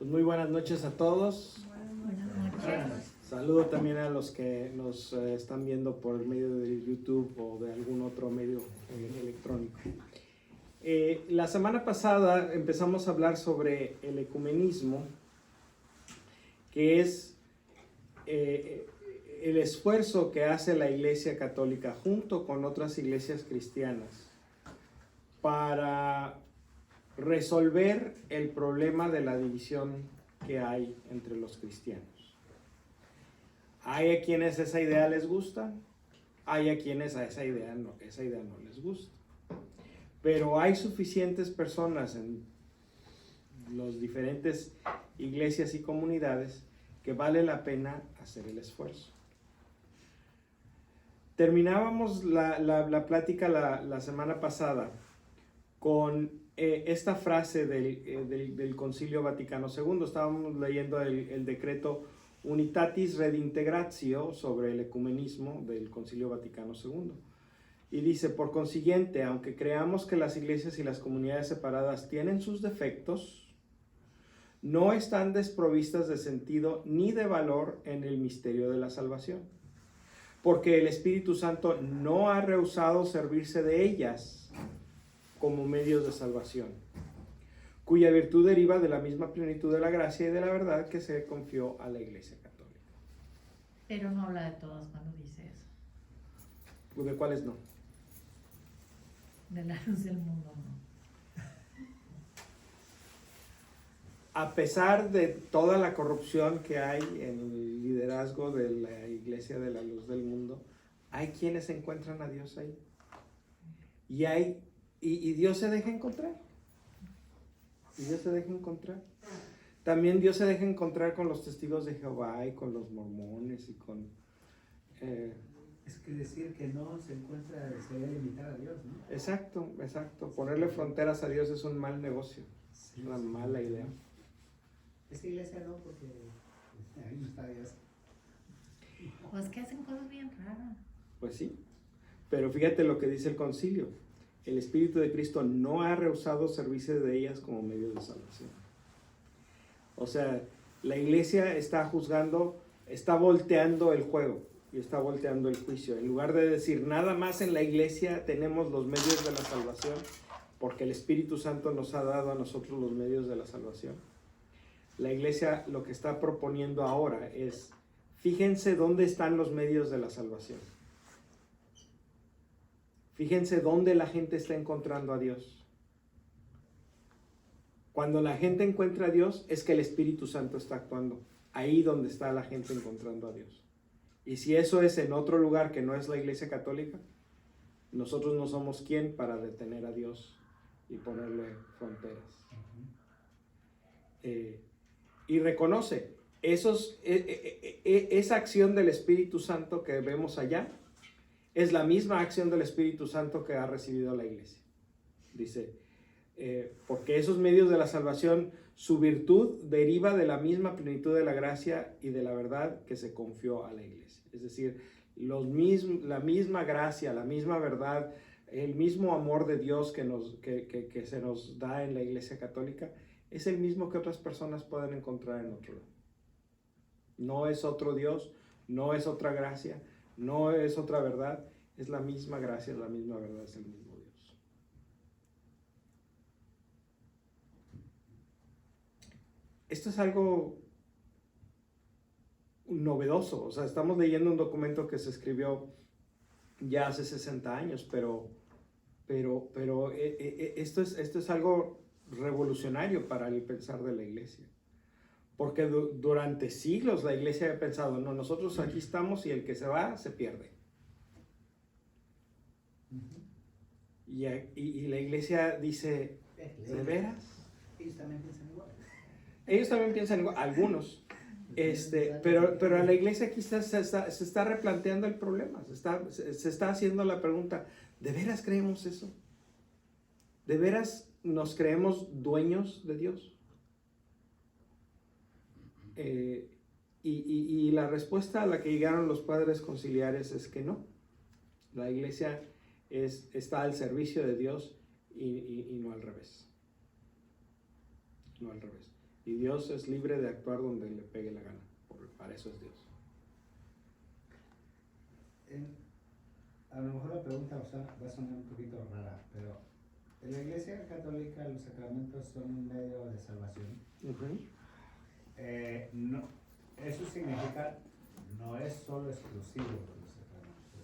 Pues muy buenas noches a todos. Buenas noches. Saludo también a los que nos están viendo por el medio de YouTube o de algún otro medio electrónico. La semana pasada empezamos a hablar sobre el ecumenismo, que es el esfuerzo que hace la Iglesia Católica junto con otras iglesias cristianas para resolver el problema de la división que hay entre los cristianos. Hay a quienes esa idea les gusta, hay a quienes a esa idea no les gusta. Pero hay suficientes personas en las diferentes iglesias y comunidades que vale la pena hacer el esfuerzo. Terminábamos la plática la semana pasada con esta frase del Concilio Vaticano II. Estábamos leyendo el decreto Unitatis Redintegratio sobre el ecumenismo del Concilio Vaticano II. Y dice: por consiguiente, aunque creamos que las iglesias y las comunidades separadas tienen sus defectos, no están desprovistas de sentido ni de valor en el misterio de la salvación, porque el Espíritu Santo no ha rehusado servirse de ellas como medios de salvación, cuya virtud deriva de la misma plenitud de la gracia y de la verdad que se confió a la Iglesia Católica. Pero no habla de todas cuando dice eso. ¿De cuáles no? De la luz del mundo, no. A pesar de toda la corrupción que hay en el liderazgo de la Iglesia de la Luz del Mundo, hay quienes encuentran a Dios ahí. Y Dios se deja encontrar. Y Dios se deja encontrar. También Dios se deja encontrar con los testigos de Jehová y con los mormones y con... Es que decir que no se encuentra sería limitar a Dios, ¿no? Exacto. Ponerle fronteras a Dios es un mal negocio. Sí, es una mala idea. Esta iglesia no, porque ahí no está Dios. Pues que hacen cosas bien raras. Pues sí. Pero fíjate lo que dice el concilio. El Espíritu de Cristo no ha rehusado servirse de ellas como medio de salvación. O sea, la iglesia está juzgando, está volteando el juego y está volteando el juicio. En lugar de decir nada más en la iglesia tenemos los medios de la salvación, porque el Espíritu Santo nos ha dado a nosotros los medios de la salvación. La iglesia lo que está proponiendo ahora es: fíjense dónde están los medios de la salvación. Fíjense dónde la gente está encontrando a Dios. Cuando la gente encuentra a Dios es que el Espíritu Santo está actuando. Ahí donde está la gente encontrando a Dios. Y si eso es en otro lugar que no es la Iglesia Católica, nosotros no somos quien para detener a Dios y ponerle fronteras. Y reconoce esa acción del Espíritu Santo que vemos allá es la misma acción del Espíritu Santo que ha recibido la iglesia. Dice, porque esos medios de la salvación, su virtud deriva de la misma plenitud de la gracia y de la verdad que se confió a la iglesia. Es decir, la misma gracia, la misma verdad, el mismo amor de Dios que se nos da en la Iglesia Católica, es el mismo que otras personas pueden encontrar en otro lado. No es otro Dios, no es otra gracia, no es otra verdad, es la misma gracia, es la misma verdad, es el mismo Dios. Esto es algo novedoso. O sea, estamos leyendo un documento que se escribió ya hace 60 años, pero esto es algo revolucionario para el pensar de la iglesia. Porque durante siglos la iglesia ha pensado, no, nosotros aquí estamos y el que se va, se pierde. Y la iglesia dice, ¿de veras? Ellos también piensan igual. Ellos también piensan igual, algunos. Pero a la iglesia aquí se está replanteando el problema, se está haciendo la pregunta, ¿de veras creemos eso? ¿De veras nos creemos dueños de Dios? Y la respuesta a la que llegaron los padres conciliares es que no. La iglesia está al servicio de Dios y no al revés. No al revés. Y Dios es libre de actuar donde le pegue la gana. Para eso es Dios. A lo mejor la pregunta va a sonar un poquito rara, pero en la Iglesia Católica los sacramentos son un medio de salvación. Uh-huh. No, eso significa, no es solo exclusivo de los sacramentos.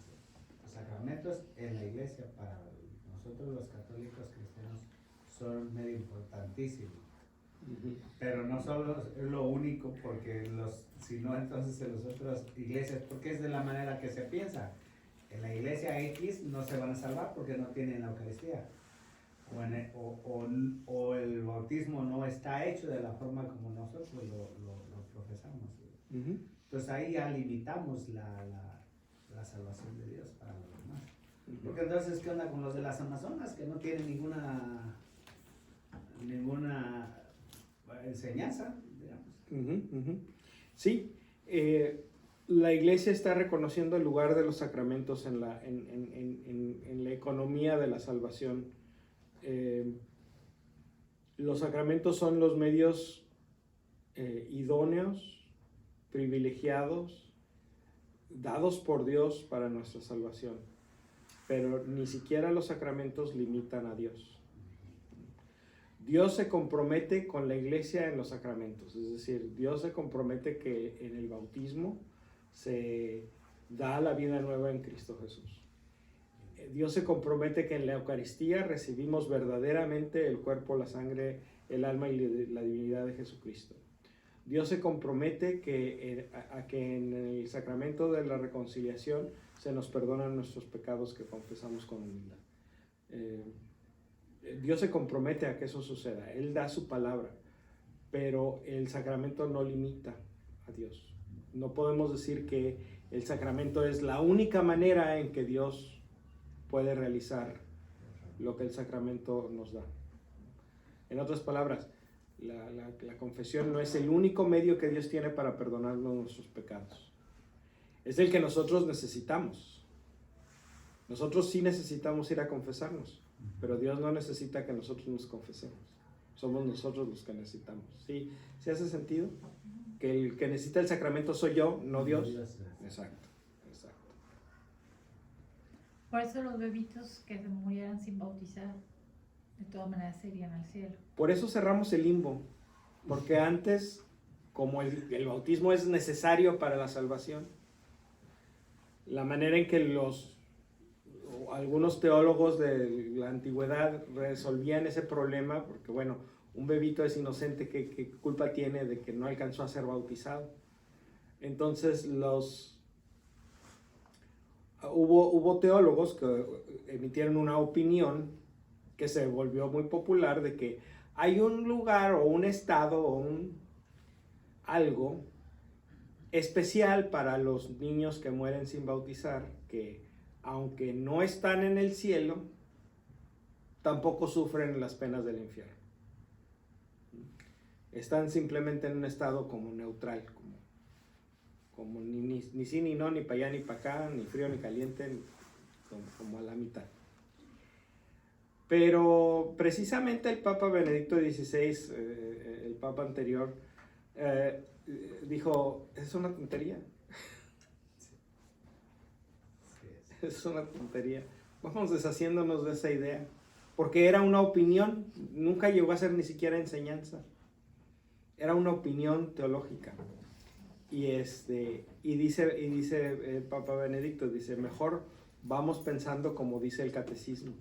Los sacramentos en la Iglesia para nosotros los católicos cristianos son un medio importantísimo. Uh-huh. Pero no solo es lo único, porque sino entonces en las otras iglesias, porque es de la manera que se piensa. En la iglesia X no se van a salvar porque no tienen la Eucaristía. O el bautismo no está hecho de la forma como nosotros lo profesamos. Uh-huh. Entonces ahí ya limitamos la salvación de Dios para los demás. Uh-huh. Porque entonces, ¿qué onda con los de las Amazonas que no tienen ninguna enseñanza, digamos? Uh-huh, uh-huh. Sí, la iglesia está reconociendo el lugar de los sacramentos en la economía de la salvación. Los sacramentos son los medios idóneos, privilegiados, dados por Dios para nuestra salvación, pero ni siquiera los sacramentos limitan a Dios. Dios se compromete con la iglesia en los sacramentos, es decir, Dios se compromete que en el bautismo se da la vida nueva en Cristo Jesús. Dios se compromete que en la Eucaristía recibimos verdaderamente el cuerpo, la sangre, el alma y la divinidad de Jesucristo. Dios se compromete a que en el sacramento de la reconciliación se nos perdonan nuestros pecados que confesamos con humildad. Dios se compromete a que eso suceda, Él da su palabra, pero el sacramento no limita a Dios. No podemos decir que el sacramento es la única manera en que Dios puede realizar lo que el sacramento nos da. En otras palabras, la confesión no es el único medio que Dios tiene para perdonarnos nuestros pecados. Es el que nosotros necesitamos. Nosotros sí necesitamos ir a confesarnos, pero Dios no necesita que nosotros nos confesemos. Somos nosotros los que necesitamos. ¿Sí? ¿Sí hace sentido? Que el que necesita el sacramento soy yo, no Dios. Exacto, exacto. Por eso los bebitos que se murieran sin bautizar, de todas maneras se irían al cielo. Por eso cerramos el limbo, porque antes, como el bautismo es necesario para la salvación, la manera en que algunos teólogos de la antigüedad resolvían ese problema, porque bueno, un bebito es inocente, ¿qué culpa tiene de que no alcanzó a ser bautizado? Entonces hubo teólogos que emitieron una opinión que se volvió muy popular de que hay un lugar o un estado o algo especial para los niños que mueren sin bautizar, que aunque no están en el cielo, tampoco sufren las penas del infierno. Están simplemente en un estado como neutral, como ni sí ni no, ni para allá ni para acá, ni frío ni caliente, como a la mitad. Pero precisamente el Papa Benedicto XVI, el Papa anterior, dijo, es una tontería. Es una tontería. Vamos deshaciéndonos de esa idea. Porque era una opinión, nunca llegó a ser ni siquiera enseñanza. Era una opinión teológica. Y dice el Papa Benedicto, dice, mejor vamos pensando como dice el catecismo.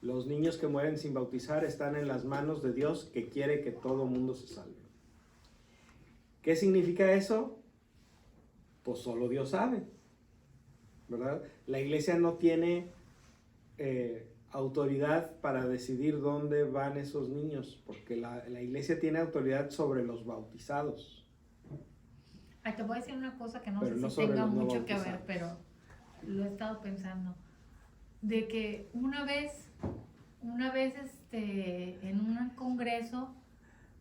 Los niños que mueren sin bautizar están en las manos de Dios, que quiere que todo mundo se salve. ¿Qué significa eso? Pues solo Dios sabe, ¿verdad? La iglesia no tiene autoridad para decidir dónde van esos niños, porque la iglesia tiene autoridad sobre los bautizados. Ay, te voy a decir una cosa que no Pero sé no si sobre tenga los no mucho que ver, bautizados. pero lo he estado pensando. De que una vez en un congreso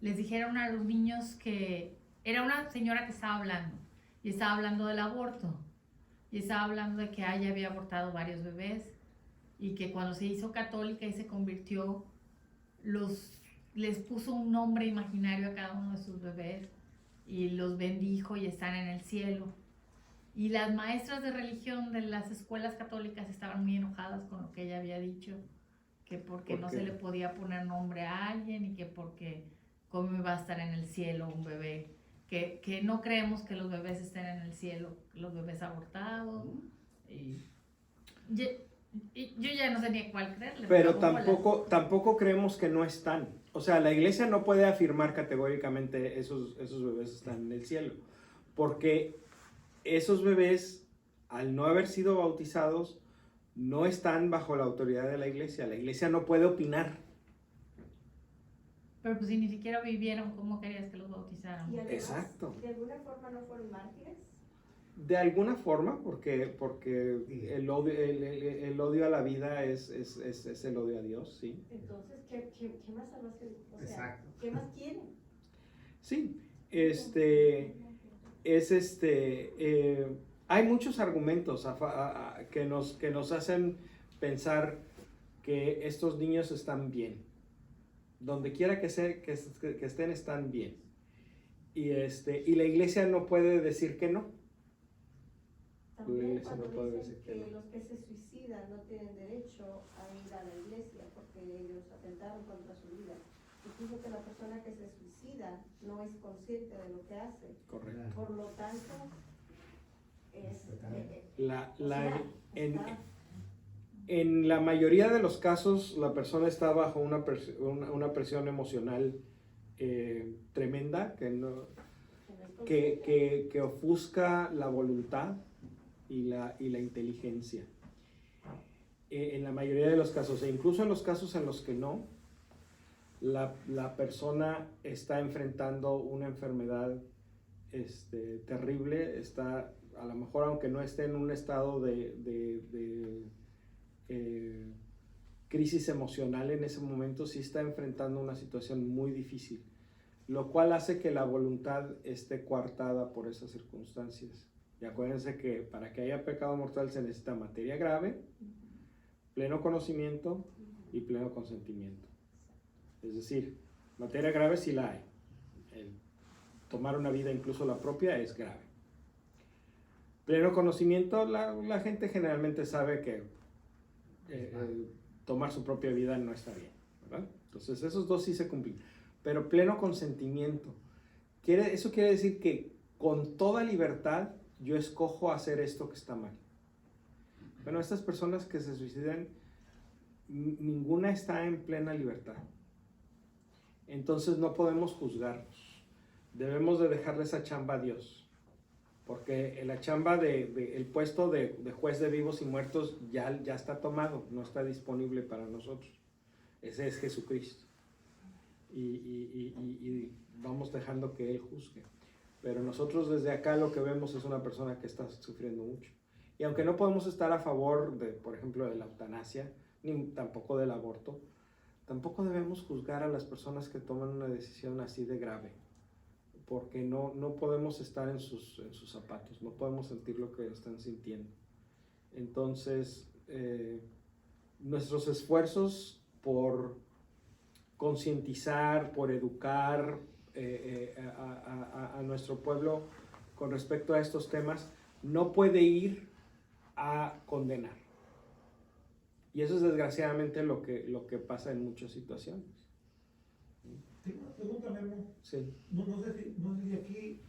les dijeron a los niños que era una señora que estaba hablando y estaba hablando del aborto y estaba hablando de que ella había abortado varios bebés y que cuando se hizo católica y se convirtió, los les puso un nombre imaginario a cada uno de sus bebés y los bendijo y están en el cielo. Y las maestras de religión de las escuelas católicas estaban muy enojadas con lo que ella había dicho, que porque ¿Por no qué? se le podía poner nombre a alguien y que porque cómo iba a estar en el cielo un bebé, que no creemos que los bebés estén en el cielo, los bebés abortados. Y yo ya no sé ni cuál creerle. Pero me acabó bolas. tampoco creemos que no están. O sea, la iglesia no puede afirmar categóricamente esos bebés están en el cielo. Porque esos bebés, al no haber sido bautizados, no están bajo la autoridad de la iglesia. La iglesia no puede opinar. Pero pues si ni siquiera vivieron, ¿cómo querías que los bautizaran? Y además, Exacto. ¿de alguna forma no fueron mártires? De alguna forma, porque el odio a la vida es el odio a Dios, sí. Entonces, ¿qué más salvación? O sea, Exacto. ¿qué más quieren? Sí, hay muchos argumentos que nos hacen pensar que estos niños están bien. Donde quiera que estén, están bien. Y la iglesia no puede decir que no. También Eso cuando no puede dicen decir que que no. los que se suicidan no tienen derecho a ir a la iglesia porque ellos atentaron contra su vida. Incluso que la persona que se suicida no es consciente de lo que hace. Correcto. Por lo tanto, En la mayoría de los casos, la persona está bajo una presión emocional tremenda que ofusca la voluntad y la inteligencia. En la mayoría de los casos, e incluso en los casos en los que no, la persona está enfrentando una enfermedad terrible, está, a lo mejor aunque no esté en un estado de crisis emocional en ese momento, sí está enfrentando una situación muy difícil, lo cual hace que la voluntad esté coartada por esas circunstancias. Y acuérdense que para que haya pecado mortal se necesita materia grave, pleno conocimiento y pleno consentimiento. Es decir, materia grave sí la hay. El tomar una vida, incluso la propia, es grave. Pleno conocimiento, la gente generalmente sabe que tomar su propia vida no está bien, ¿verdad? Entonces esos dos sí se cumplen. Pero pleno consentimiento, eso quiere decir que con toda libertad yo escojo hacer esto que está mal. Bueno, estas personas que se suicidan, ninguna está en plena libertad. Entonces no podemos juzgarlos. Debemos de dejarle esa chamba a Dios. Porque la chamba el puesto de juez de vivos y muertos ya está tomado, no está disponible para nosotros. Ese es Jesucristo. Y vamos dejando que Él juzgue. Pero nosotros desde acá lo que vemos es una persona que está sufriendo mucho. Y aunque no podemos estar a favor por ejemplo, de la eutanasia, ni tampoco del aborto, tampoco debemos juzgar a las personas que toman una decisión así de grave. Porque no podemos estar en sus zapatos, no podemos sentir lo que están sintiendo. Entonces, nuestros esfuerzos por concientizar, por educar a nuestro pueblo con respecto a estos temas, no puede ir a condenar. Y eso es desgraciadamente lo que pasa en muchas situaciones. Tengo una pregunta, Memo. Sí. No sé si aquí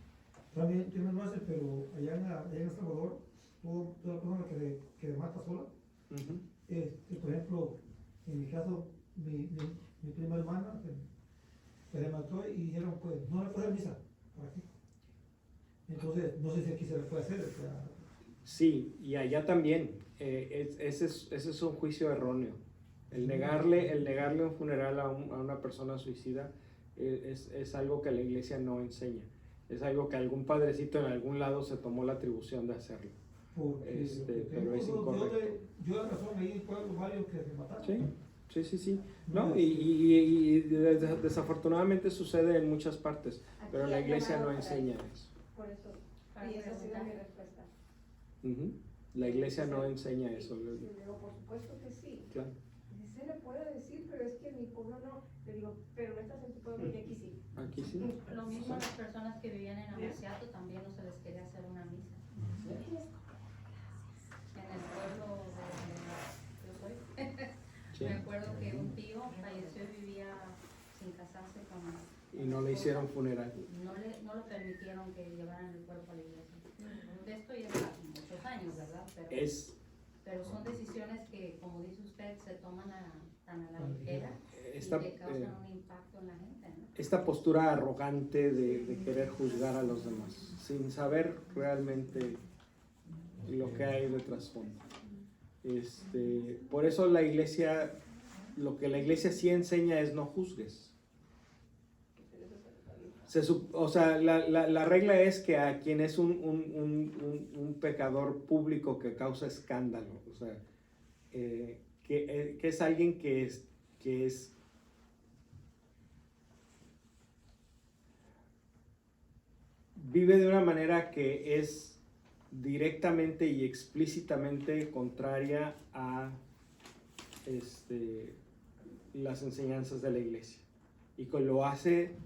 también lo hace, pero allá en El Salvador, toda persona que mata sola, por ejemplo, en mi caso, mi prima hermana se mató y dijeron, pues, no le puede hacer misa por aquí. Entonces, no sé si aquí se le puede hacer. O sea, sí, y allá también. Ese es un juicio erróneo. El negarle un funeral a una persona suicida es algo que la iglesia no enseña. Es algo que algún padrecito en algún lado se tomó la atribución de hacerlo. Pero es incorrecto. Yo la razón ahí pueblos varios que se mataron. Sí. No, y desafortunadamente sucede en muchas partes, pero la iglesia no enseña eso. Por eso, y esa ha sido mi respuesta. La iglesia no enseña eso. Sí, digo, por supuesto que sí. Claro. Se le puede decir, pero es que en mi pueblo no. Te digo, pero no estás en tu pueblo y aquí sí. Aquí sí. Lo mismo las personas que vivían en Amaciato también no se les quería hacer una misa. En el pueblo donde yo soy. Sí. Me acuerdo que un tío falleció y vivía sin casarse con... Y no le hicieron funeral. No lo permitieron que llevaran el cuerpo a la iglesia. De esto ya hace muchos años, ¿verdad? Pero son decisiones que, como dice usted, se toman tan a la ligera y que causan un impacto en la gente, ¿no? Esta postura arrogante de querer juzgar a los demás, sin saber realmente lo que hay de trasfondo. Por eso la iglesia, lo que la iglesia sí enseña es no juzgues. O sea, la regla es que a quien es un pecador público que causa escándalo, o sea, que es alguien que es vive de una manera que es directamente y explícitamente contraria a las enseñanzas de la iglesia, y que lo hace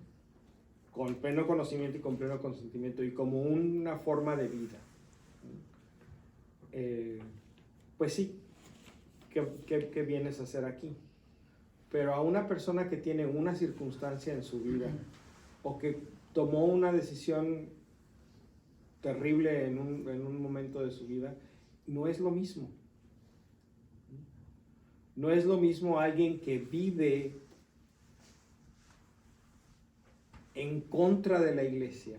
con pleno conocimiento y con pleno consentimiento y como una forma de vida. Pues sí, ¿qué vienes a hacer aquí? Pero a una persona que tiene una circunstancia en su vida o que tomó una decisión terrible en un momento de su vida, no es lo mismo. No es lo mismo alguien que vive en contra de la iglesia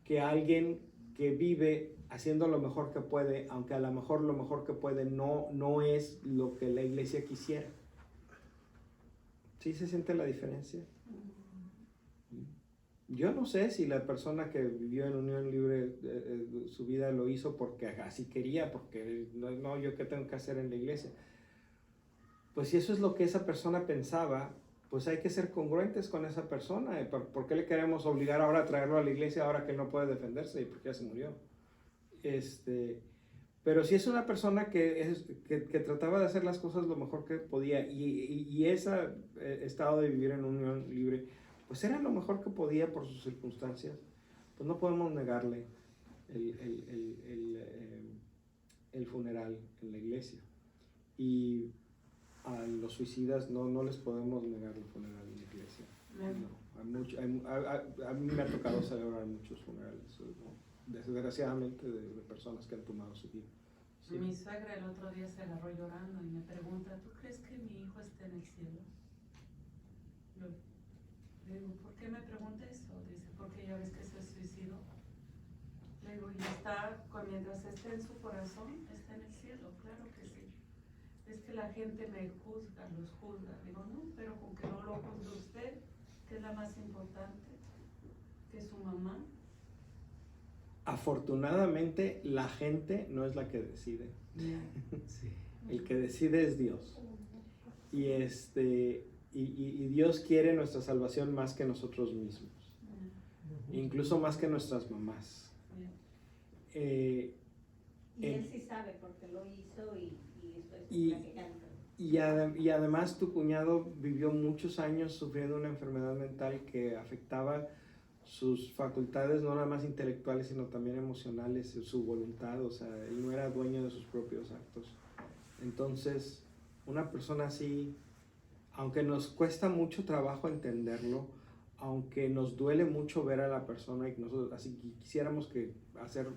que alguien que vive haciendo lo mejor que puede, aunque a lo mejor que puede no es lo que la iglesia quisiera. ¿Sí se siente la diferencia? Yo no sé si la persona que vivió en unión libre su vida lo hizo porque así quería, porque no, yo qué tengo que hacer en la iglesia. Pues si eso es lo que esa persona pensaba, pues hay que ser congruentes con esa persona. ¿Por qué le queremos obligar ahora a traerlo a la iglesia ahora que él no puede defenderse y porque ya se murió? Pero si es una persona que trataba de hacer las cosas lo mejor que podía y ese estado de vivir en unión libre, pues era lo mejor que podía por sus circunstancias, pues no podemos negarle el funeral en la iglesia. Y a los suicidas no les podemos negar el funeral en la iglesia. No, a mí me ha tocado celebrar muchos funerales, desgraciadamente, de personas que han tomado su vida. Sí. Mi suegra el otro día se agarró llorando y me pregunta, ¿tú crees que mi hijo esté en el cielo? Le digo, ¿por qué me pregunta eso? Dice, porque ya ves que se suicidó. Le digo, y mientras esté en su corazón, está en el cielo, claro que sí. Es que la gente me juzga, los juzga. Digo, no, pero con que no lo juzgue usted, que es la más importante, que su mamá. Afortunadamente, la gente no es la que decide. Sí. El que decide es Dios. Y y Dios quiere nuestra salvación más que nosotros mismos, incluso más que nuestras mamás. Y él sí sabe porque lo hizo y estoy platicando. Y además tu cuñado vivió muchos años sufriendo una enfermedad mental que afectaba sus facultades, no nada más intelectuales, sino también emocionales, su voluntad. O sea, él no era dueño de sus propios actos. Entonces, una persona así, aunque nos cuesta mucho trabajo entenderlo, aunque nos duele mucho ver a la persona y que nosotros así quisiéramos que hacer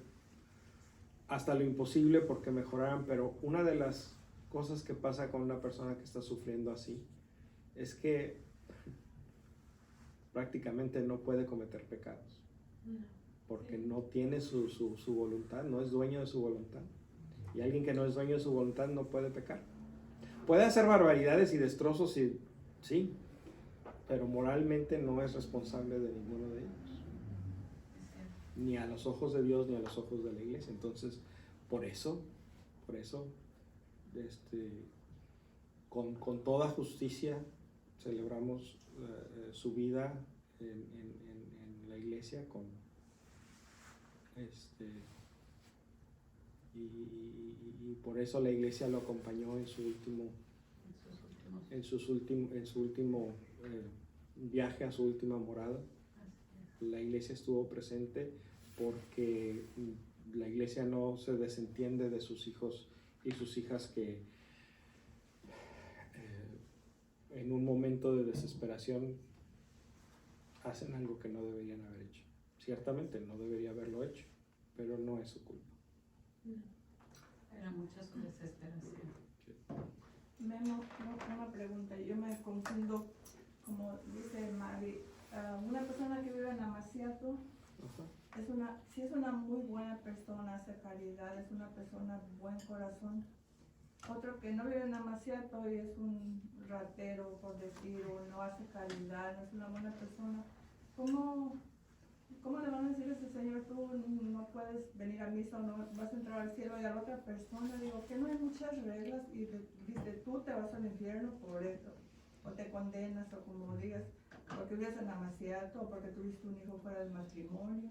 hasta lo imposible porque mejoraran, pero una de las cosas que pasa con una persona que está sufriendo así es que prácticamente no puede cometer pecados porque no tiene su voluntad, no es dueño de su voluntad, y alguien que no es dueño de su voluntad no puede pecar. Puede hacer barbaridades y destrozos, sí, pero moralmente no es responsable de ninguno de ellos, ni a los ojos de Dios ni a los ojos de la iglesia. Entonces, por eso, con toda justicia celebramos su vida en la iglesia y por eso la iglesia lo acompañó en sus últimos en su último viaje a su última morada. La iglesia estuvo presente porque la iglesia no se desentiende de sus hijos y sus hijas que en un momento de desesperación hacen algo que no deberían haber hecho. Ciertamente no debería haberlo hecho, pero no es su culpa. Era mucha su desesperación. Memo, una pregunta, yo me confundo, como dice Mari, una persona que vive en Amaciato si es una muy buena persona, hace caridad, es una persona de buen corazón. Otro que no vive en Amaciato y es un ratero, por decir, o no hace caridad, no es una buena persona. ¿Cómo le van a decir a ese señor, tú no puedes venir a misa o no vas a entrar al cielo? Y a la otra persona, digo, que no hay muchas reglas y dice, tú te vas al infierno por esto, o te condenas, o como digas, porque vives en Amaciato, o porque tuviste un hijo fuera del matrimonio.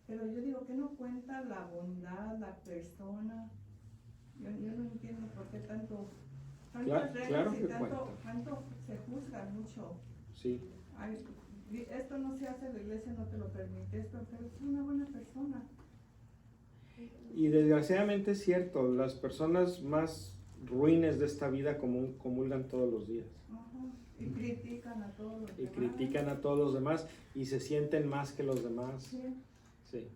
Pero yo digo que no cuenta la bondad, la persona. Yo no entiendo por qué tantas reglas claro y que tanto se juzga mucho. Sí. Ay, esto no se hace, la iglesia no te lo permite, pero es una buena persona. Y desgraciadamente es cierto, las personas más ruines de esta vida comulgan todos los días. Y critican a todos los Y demás. critican a todos los demás y se sienten más que los demás. Sí. Sí.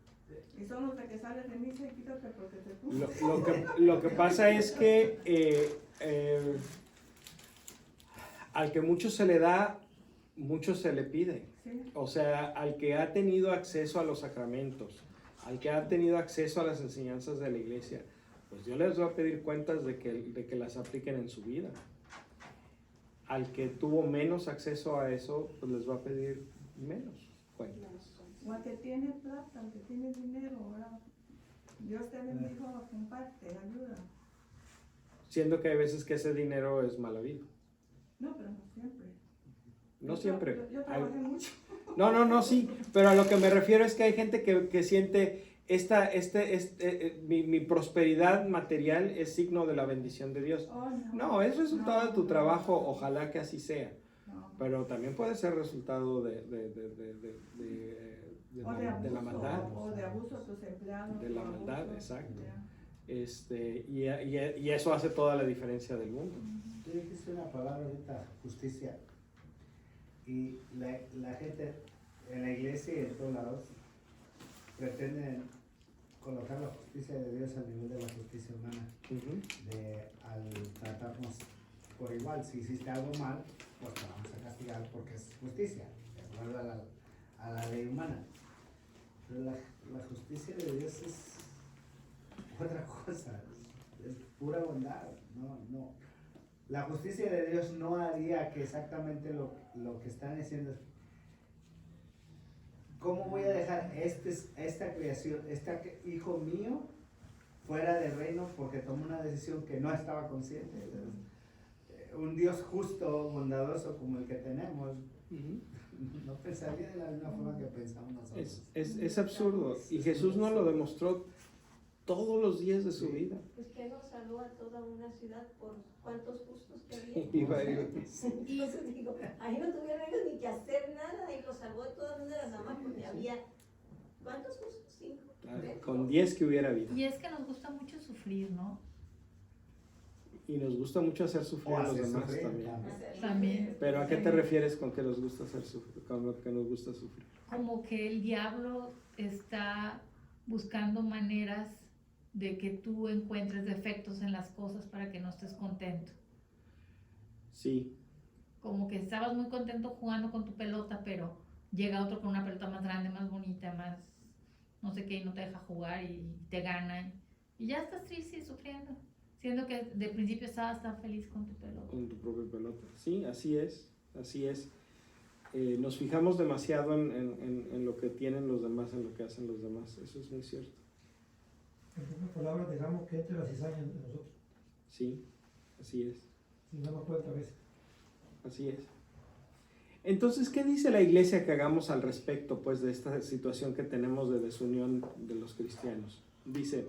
Y son los de que sales de misa y quítate porque te puso. Lo que pasa es que al que mucho se le da, mucho se le pide. Sí. O sea, al que ha tenido acceso a los sacramentos, al que ha tenido acceso a las enseñanzas de la iglesia, pues Dios les va a pedir cuentas de que las apliquen en su vida. Al que tuvo menos acceso a eso, pues les va a pedir menos cuentas. O al que tiene plata, al que tiene dinero, ¿verdad? Dios te bendijo, comparte, ayuda. Siendo que hay veces que ese dinero es mal habido. No, pero no siempre. No siempre. Yo trabajé mucho. No, sí, pero a lo que me refiero es que hay gente que siente mi prosperidad material es signo de la bendición de Dios. Oh, No, es resultado de tu trabajo, ojalá que así sea, No. pero también puede ser resultado de la maldad. O de abuso a tus empleados. De la o maldad, abuso, exacto. ya. Y eso hace toda la diferencia del mundo. Tú dijiste una palabra ahorita, justicia. Y la gente en la iglesia y en todos lados pretenden colocar la justicia de Dios al nivel de la justicia humana. Al tratarnos por igual, si hiciste algo mal, pues te vamos a castigar porque es justicia, de acuerdo a la ley humana. Pero la justicia de Dios es otra cosa, es pura bondad. No. La justicia de Dios no haría que exactamente lo que están diciendo es, ¿cómo voy a dejar esta creación, este hijo mío, fuera del reino porque tomó una decisión que no estaba consciente? Un Dios justo, bondadoso como el que tenemos, no pensaría de la misma forma que pensamos nosotros. Es absurdo. Y Jesús nos lo demostró todos los días de su vida. Pues que nos salvó a toda una ciudad por cuántos justos que había. Entonces digo, ahí no tuvieron ellos ni que hacer nada y los salvó de todas maneras, nada más porque había, ¿cuántos justos? 5. Con 10 que hubiera habido. Y es que nos gusta mucho sufrir, ¿no? Y nos gusta mucho hacer sufrir a los demás sufrir, también. También. Pero ¿a qué te refieres con que nos gusta hacer sufrir, con lo que nos gusta sufrir? Como que el diablo está buscando maneras de que tú encuentres defectos en las cosas para que no estés contento. Sí. Como que estabas muy contento jugando con tu pelota, pero llega otro con una pelota más grande, más bonita, más no sé qué, y no te deja jugar y te gana. Y ya estás triste y sufriendo, siendo que de principio estabas tan feliz con tu pelota. Con tu propia pelota. Sí, así es. Nos fijamos demasiado en lo que tienen los demás, en lo que hacen los demás. Eso es muy cierto. En otras palabras, dejamos que entre la cizaña entre nosotros. Sí, así es. Sin darnos cuenta a veces. Así es. Entonces, ¿qué dice la iglesia que hagamos al respecto, pues, de esta situación que tenemos de desunión de los cristianos? Dice,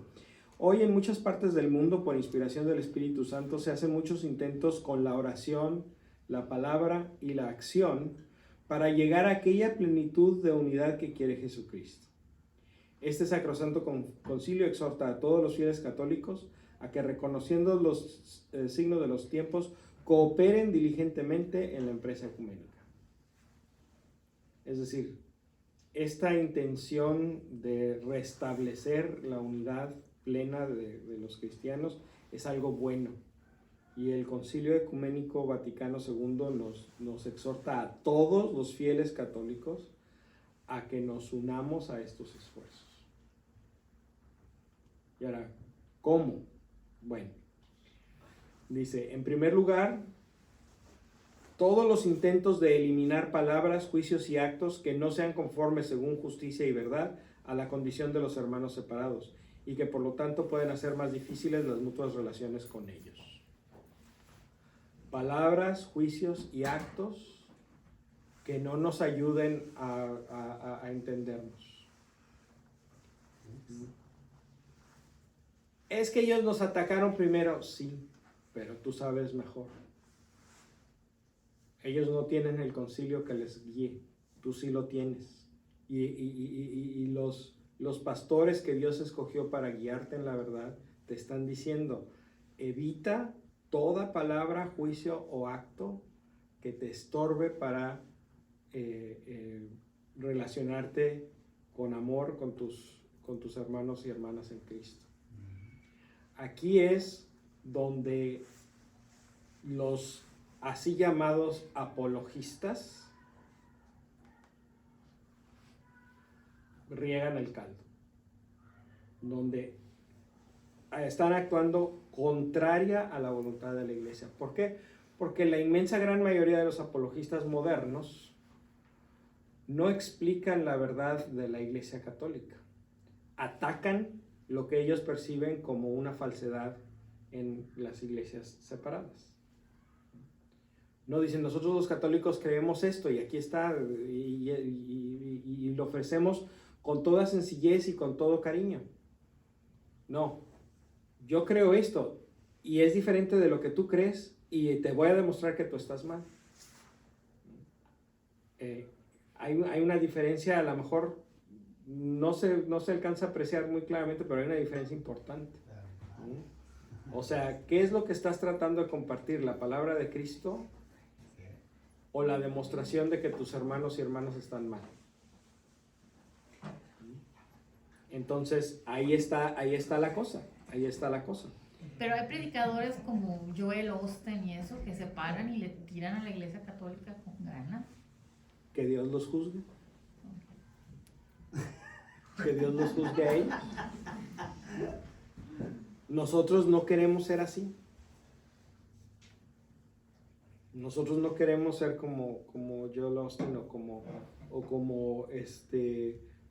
Hoy en muchas partes del mundo, por inspiración del Espíritu Santo, se hacen muchos intentos con la oración, la palabra y la acción para llegar a aquella plenitud de unidad que quiere Jesucristo. Este sacrosanto concilio exhorta a todos los fieles católicos a que, reconociendo los signos de los tiempos, cooperen diligentemente en la empresa ecuménica. Es decir, esta intención de restablecer la unidad plena de los cristianos es algo bueno. Y el Concilio Ecuménico Vaticano II nos exhorta a todos los fieles católicos a que nos unamos a estos esfuerzos. Y ahora, ¿cómo? Bueno, dice, en primer lugar, todos los intentos de eliminar palabras, juicios y actos que no sean conformes según justicia y verdad a la condición de los hermanos separados y que por lo tanto pueden hacer más difíciles las mutuas relaciones con ellos. Palabras, juicios y actos que no nos ayuden a entendernos. Es que ellos nos atacaron primero, sí, pero tú sabes mejor. Ellos no tienen el concilio que les guíe, tú sí lo tienes. Y los pastores que Dios escogió para guiarte en la verdad te están diciendo, evita toda palabra, juicio o acto que te estorbe para relacionarte con amor con tus hermanos y hermanas en Cristo. Aquí es donde los así llamados apologistas riegan el caldo, donde están actuando contraria a la voluntad de la iglesia. ¿Por qué? Porque la inmensa gran mayoría de los apologistas modernos no explican la verdad de la iglesia católica. Atacan lo que ellos perciben como una falsedad en las iglesias separadas. No dicen, nosotros los católicos creemos esto y aquí está, y lo ofrecemos con toda sencillez y con todo cariño. No, yo creo esto y es diferente de lo que tú crees y te voy a demostrar que tú estás mal. Hay una diferencia, a lo mejor no se alcanza a apreciar muy claramente, pero hay una diferencia importante. O sea, ¿qué es lo que estás tratando de compartir? ¿La palabra de Cristo o la demostración de que tus hermanos y hermanas están mal? Entonces, ahí está la cosa. Pero hay predicadores como Joel Osteen y eso que se paran y le tiran a la iglesia católica con ganas. Que Dios los juzgue. Que Dios los juzgue a ellos. Nosotros no queremos ser así. Nosotros no queremos ser como Joel Osteen o como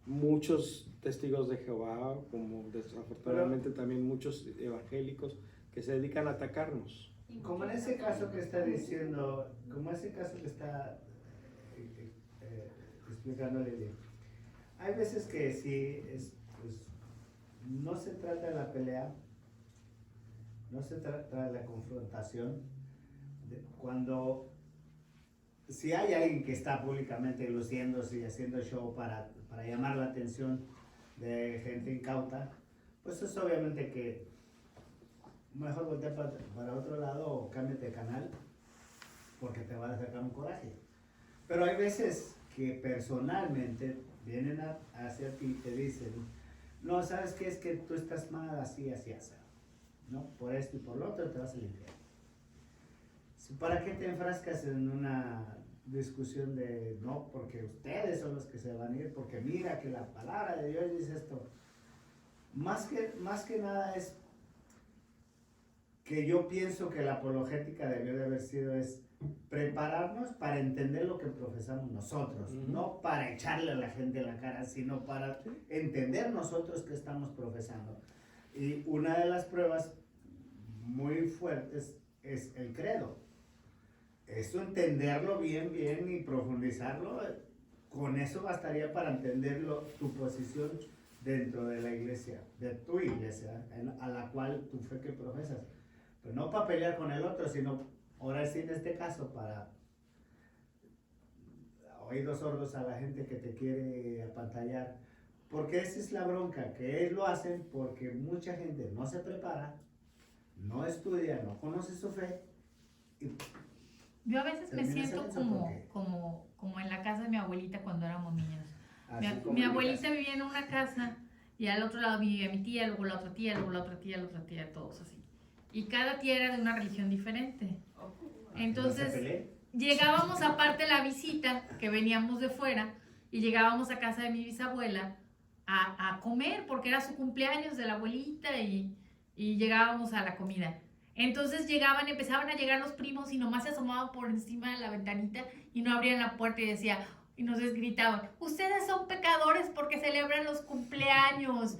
muchos testigos de Jehová, como desafortunadamente también muchos evangélicos que se dedican a atacarnos. Como en ese caso que está diciendo, como ese caso que está explicando Lili, hay veces que sí, pues, no se trata de la pelea, no se trata de la confrontación, cuando si hay alguien que está públicamente luciéndose y haciendo show para llamar la atención de gente incauta, pues es obviamente que mejor voltea para otro lado o cámbiate de canal porque te va a sacar un coraje. Pero hay veces que personalmente vienen hacia ti y te dicen, no, ¿sabes qué? Es que tú estás mal así, así, así, ¿no? Por esto y por lo otro te vas al infierno. ¿Para qué te enfrascas en una discusión de no, porque ustedes son los que se van a ir, porque mira que la palabra de Dios dice esto? Más que nada es que yo pienso que la apologética debió de haber sido es prepararnos para entender lo que profesamos nosotros, no para echarle a la gente en la cara, sino para entender nosotros qué estamos profesando. Y una de las pruebas muy fuertes es el credo. Esto entenderlo bien y profundizarlo, con eso bastaría para entenderlo, tu posición dentro de la iglesia, de tu iglesia, a la cual tu fe que profesas. Pero no para pelear con el otro, sino ahora sí en este caso para oídos sordos a la gente que te quiere apantallar. Porque esa es la bronca, que ellos lo hacen porque mucha gente no se prepara, no estudia, no conoce su fe. Y yo a veces me terminas siento en eso como en la casa de mi abuelita cuando éramos niños. así como Mi en abuelita casa. vivía en una casa y al otro lado vivía mi tía, luego la otra tía, luego la otra tía, la otra tía, todos así. Y cada tía era de una religión diferente. ¿No se Entonces peleen? llegábamos aparte de la visita, que veníamos de fuera, y llegábamos a casa de mi bisabuela a comer, porque era su cumpleaños de la abuelita y llegábamos a la comida. Entonces empezaban a llegar los primos y nomás se asomaban por encima de la ventanita y no abrían la puerta y nos gritaban, ustedes son pecadores porque celebran los cumpleaños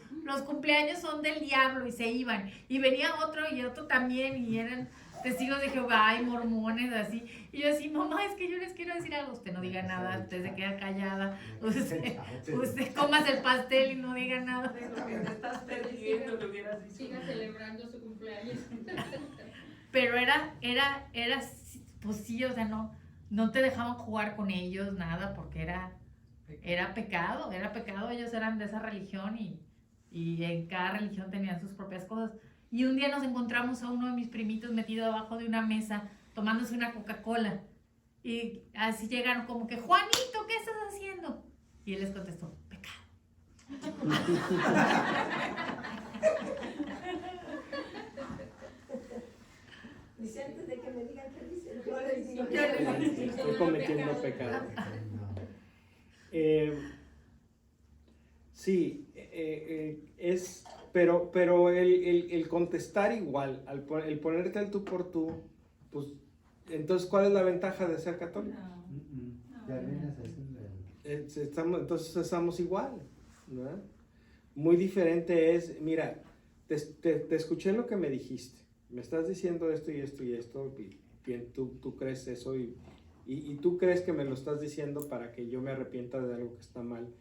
son del diablo, y se iban. Y venía otro y otro también y eran testigos de Jehová y mormones, así. Y yo así, mamá, es que yo les quiero decir algo, usted no diga nada, usted se queda callada, usted comas el pastel y no diga nada. De lo que te estás perdiendo, lo hubieras dicho. Siga celebrando su cumpleaños. Pero era, pues sí, o sea, no te dejaban jugar con ellos, nada, porque era pecado, ellos eran de esa religión y en cada religión tenían sus propias cosas. Y un día nos encontramos a uno de mis primitos metido abajo de una mesa tomándose una Coca-Cola. Y así llegaron como que, Juanito, ¿qué estás haciendo? Y él les contestó, pecado. Dice antes de que me digan qué dice, yo les digo Estoy cometiendo pecado. Sí, pero el contestar igual, el ponerte al tú por tú, pues, entonces, ¿cuál es la ventaja de ser católico? Terminas haciendo Entonces estamos igual, ¿no? Muy diferente es, mira, te escuché lo que me dijiste, me estás diciendo esto y esto y esto, y bien, tú crees eso y tú crees que me lo estás diciendo para que yo me arrepienta de algo que está mal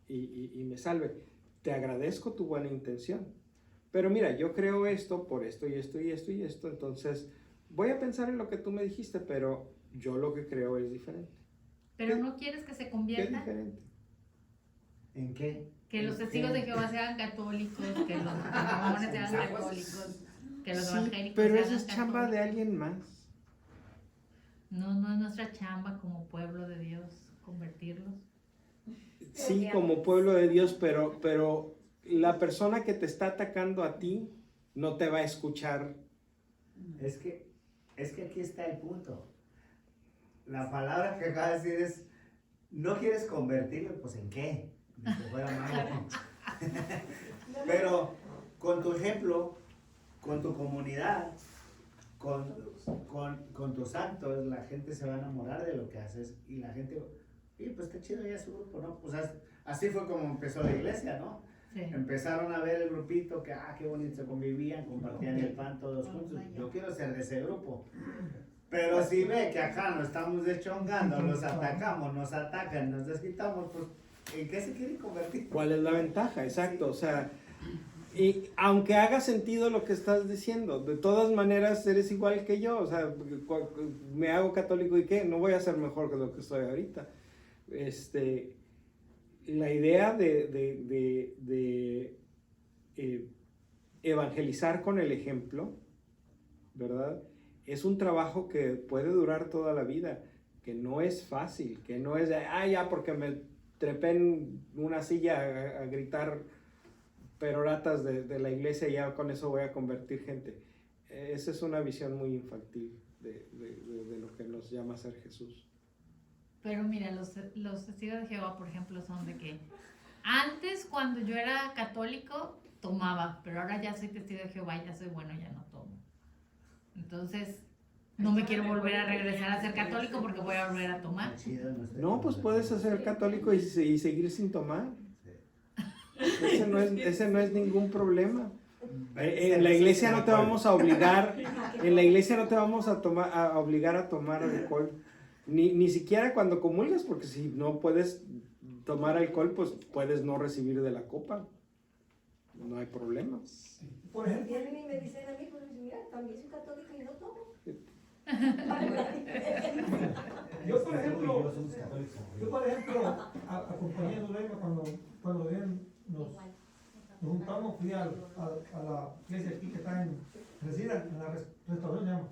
y me salve. Te agradezco tu buena intención, pero mira, yo creo esto por esto y esto y esto y esto, entonces voy a pensar en lo que tú me dijiste, pero yo lo que creo es diferente. Pero no quieres que se ¿Qué convierta, diferente? ¿En qué? que los testigos de Jehová sean católicos, que los mormones sean católicos, que los Sí, evangélicos pero sean eso es chamba de católicos. alguien más. No es nuestra chamba como pueblo de Dios convertirlos. Sí, como pueblo de Dios, pero la persona que te está atacando a ti no te va a escuchar. Es que aquí está el punto. La palabra que acaba de decir es, ¿no quieres convertirlo? Pues ¿en qué? Ni que fuera malo. Pero con tu ejemplo, con tu comunidad, con tus actos, la gente se va a enamorar de lo que haces y la gente, y pues está chido ya su grupo, ¿no? Pues así fue como empezó la iglesia, ¿no? Sí. Empezaron a ver el grupito que, qué bonito se convivían, compartían el pan todos juntos. Yo quiero ser de ese grupo. Pero si ve que acá nos estamos deschongando, los atacamos, nos atacan, nos desquitamos, pues, ¿en qué se quieren convertir? ¿Cuál es la ventaja? Exacto, o sea, y aunque haga sentido lo que estás diciendo, de todas maneras eres igual que yo, o sea, me hago católico y ¿qué? No voy a ser mejor que lo que soy ahorita. La idea de evangelizar con el ejemplo, ¿verdad? Es un trabajo que puede durar toda la vida, que no es fácil, que no es de, ya porque me trepé en una silla a gritar peroratas de la iglesia y ya con eso voy a convertir gente. Esa es una visión muy infantil de lo que nos llama a ser Jesús. Pero mira, los testigos de Jehová, por ejemplo, son de que antes cuando yo era católico tomaba, pero ahora ya soy testigo de Jehová, ya soy bueno, ya no tomo. Entonces, no me quiero volver a regresar a ser católico porque voy a volver a tomar. No, pues puedes ser católico y seguir sin tomar. Ese no es ningún problema. En la iglesia no te vamos a obligar, a obligar a tomar alcohol. Ni siquiera cuando comulgas, porque si no puedes tomar alcohol, pues puedes no recibir de la copa. no hay problema. Por ejemplo, Vienen y me dicen a mí, pues mira, también soy católica y no tomo. yo por ejemplo, Orgullosos católicos. acompañé a Lorena cuando bien nos juntamos, fui a la iglesia aquí que está en Resida, en la restauración, se llama.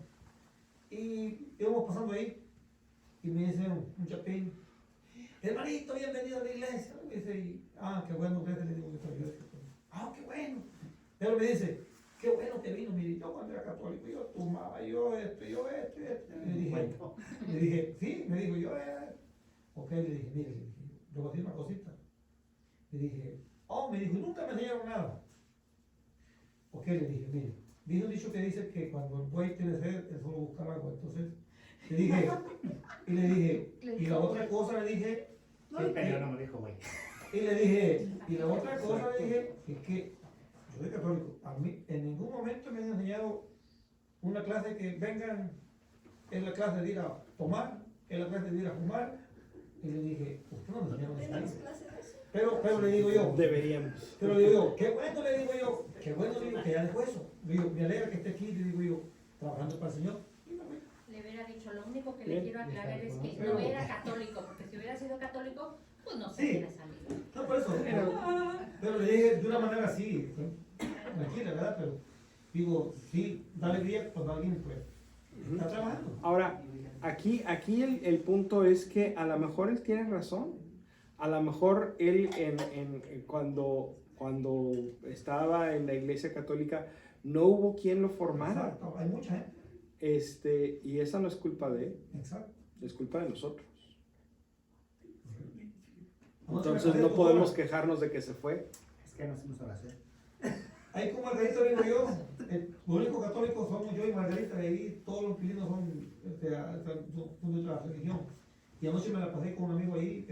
Y íbamos pasando ahí y me dice un chapín, hermanito, bienvenido a la iglesia. Me dice, qué bueno, gracias, le digo, qué bueno. Pero me dice, qué bueno que vino, mire, yo cuando era católico, yo tomaba, yo esto. Le dije, sí, me dijo, yo era. Ok, le dije, mire, le voy a decir una cosita. Le dije, me dijo, nunca me enseñaron nada. Ok, le dije, mire, dice un dicho que dice que cuando el buey tiene sed, él solo busca agua. Entonces, le dije, y la otra cosa le dije, Sí, pero no me dijo, güey. y la otra cosa le dije, es que yo soy católico, a mí en ningún momento me han enseñado una clase que vengan, es la clase de ir a tomar, es la clase de ir a fumar, y le dije, usted no me enseñaron ¿Tenemos eso. clase de eso? Pero le digo yo, Deberíamos. pero le digo yo, qué bueno le digo yo, qué bueno le digo que ya dejó eso. Le digo, me alegra que esté aquí, le digo yo, trabajando para el Señor. Le hubiera dicho, lo único que Bien. le quiero aclarar es que Pero- no era católico, porque si hubiera sido católico, pues no se Sí. hubiera salido. No, por eso, pero le dije de una manera así, tranquila, ¿verdad? Pero digo, sí, da alegría cuando alguien pues está trabajando. Ahora, aquí el punto es que a lo mejor él tiene razón. A lo mejor él cuando estaba en la iglesia católica no hubo quien lo formara. Exacto, hay mucha gente. Y esa no es culpa de él, Exacto. es culpa de nosotros. Anoche Entonces me casé no con podemos Dora. quejarnos de que se fue. Es que no hacemos oración. Ahí con Margarita digo yo, los únicos católicos somos yo y Margarita, y ahí todos los filinos son de otra religión. Y anoche me la pasé con un amigo ahí,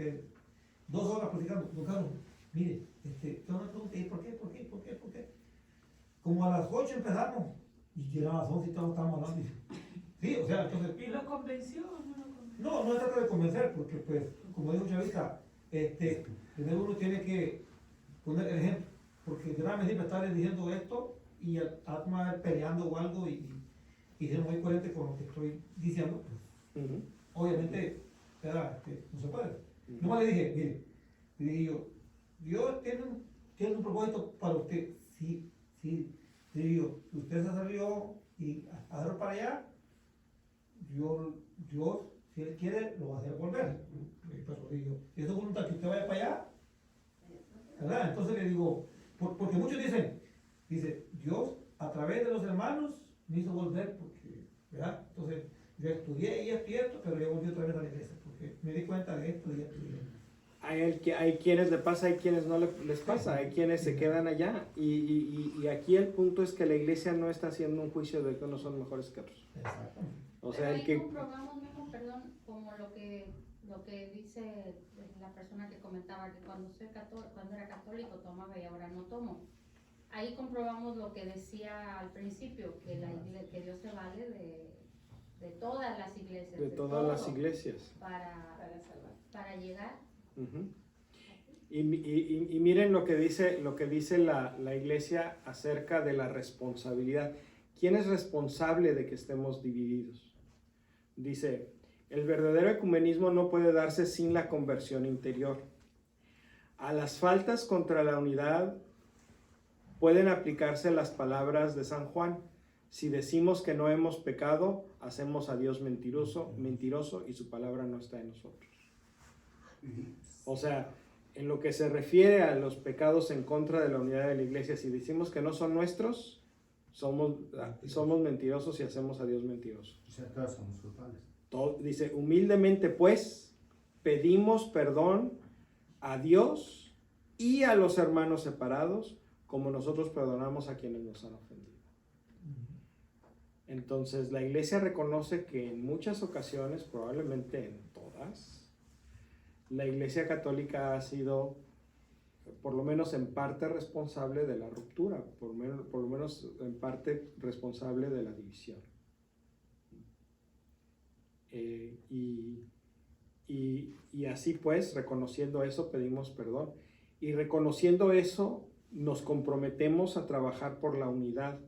2 horas platicando. Don Carlos, mire, tengo una pregunta, ¿y por qué? Como a las 8 empezamos, y ya a las 11 y todos estábamos hablando. Sí, o sea, entonces. ¿Y lo convenció o no lo convenció? No se trata de convencer, porque pues, como dijo Chavita, primero uno tiene que poner el ejemplo, porque de nada me sirve estarle diciendo esto y estar peleando o algo y ser muy coherente con lo que estoy diciendo, pues, obviamente, ¿verdad? No se puede. Nomás le dije, mire, le dije yo, Dios tiene un propósito para usted, sí. Le digo, usted se salió y a dar para allá, Dios, si Él quiere, lo va a hacer volver. Pero digo, si es su voluntad que usted vaya para allá, ¿verdad? Entonces le digo, porque muchos dice, Dios a través de los hermanos me hizo volver, porque, ¿verdad? Entonces yo estudié y esto, pero yo volví otra vez a la iglesia, porque me di cuenta de esto y esto. Hay quienes le pasa, hay quienes no les pasa, hay quienes se quedan allá. Y aquí el punto es que la iglesia no está haciendo un juicio de que unos son mejores que otros. Exactamente. O sea, Pero el ahí que... comprobamos, Memo, perdón, como lo que dice la persona que comentaba que cuando era católico tomaba y ahora no tomo. Ahí comprobamos lo que decía al principio, que que Dios se vale de todas las iglesias. De todas las todo, iglesias. para llegar. Ujú. Y miren lo que dice la iglesia acerca de la responsabilidad. ¿Quién es responsable de que estemos divididos? Dice, el verdadero ecumenismo no puede darse sin la conversión interior. A las faltas contra la unidad pueden aplicarse las palabras de San Juan. Si decimos que no hemos pecado, hacemos a Dios mentiroso y su palabra no está en nosotros. O sea, en lo que se refiere a los pecados en contra de la unidad de la iglesia, si decimos que no son nuestros, somos mentirosos y hacemos a Dios mentiroso. O sea, todos somos culpables. Dice, humildemente pues, pedimos perdón a Dios y a los hermanos separados, como nosotros perdonamos a quienes nos han ofendido. Entonces, la iglesia reconoce que en muchas ocasiones, probablemente en todas, la iglesia católica ha sido, por lo menos en parte, responsable de la ruptura, por lo menos en parte responsable de la división. Y así pues, reconociendo eso, pedimos perdón. Y reconociendo eso, nos comprometemos a trabajar por la unidad,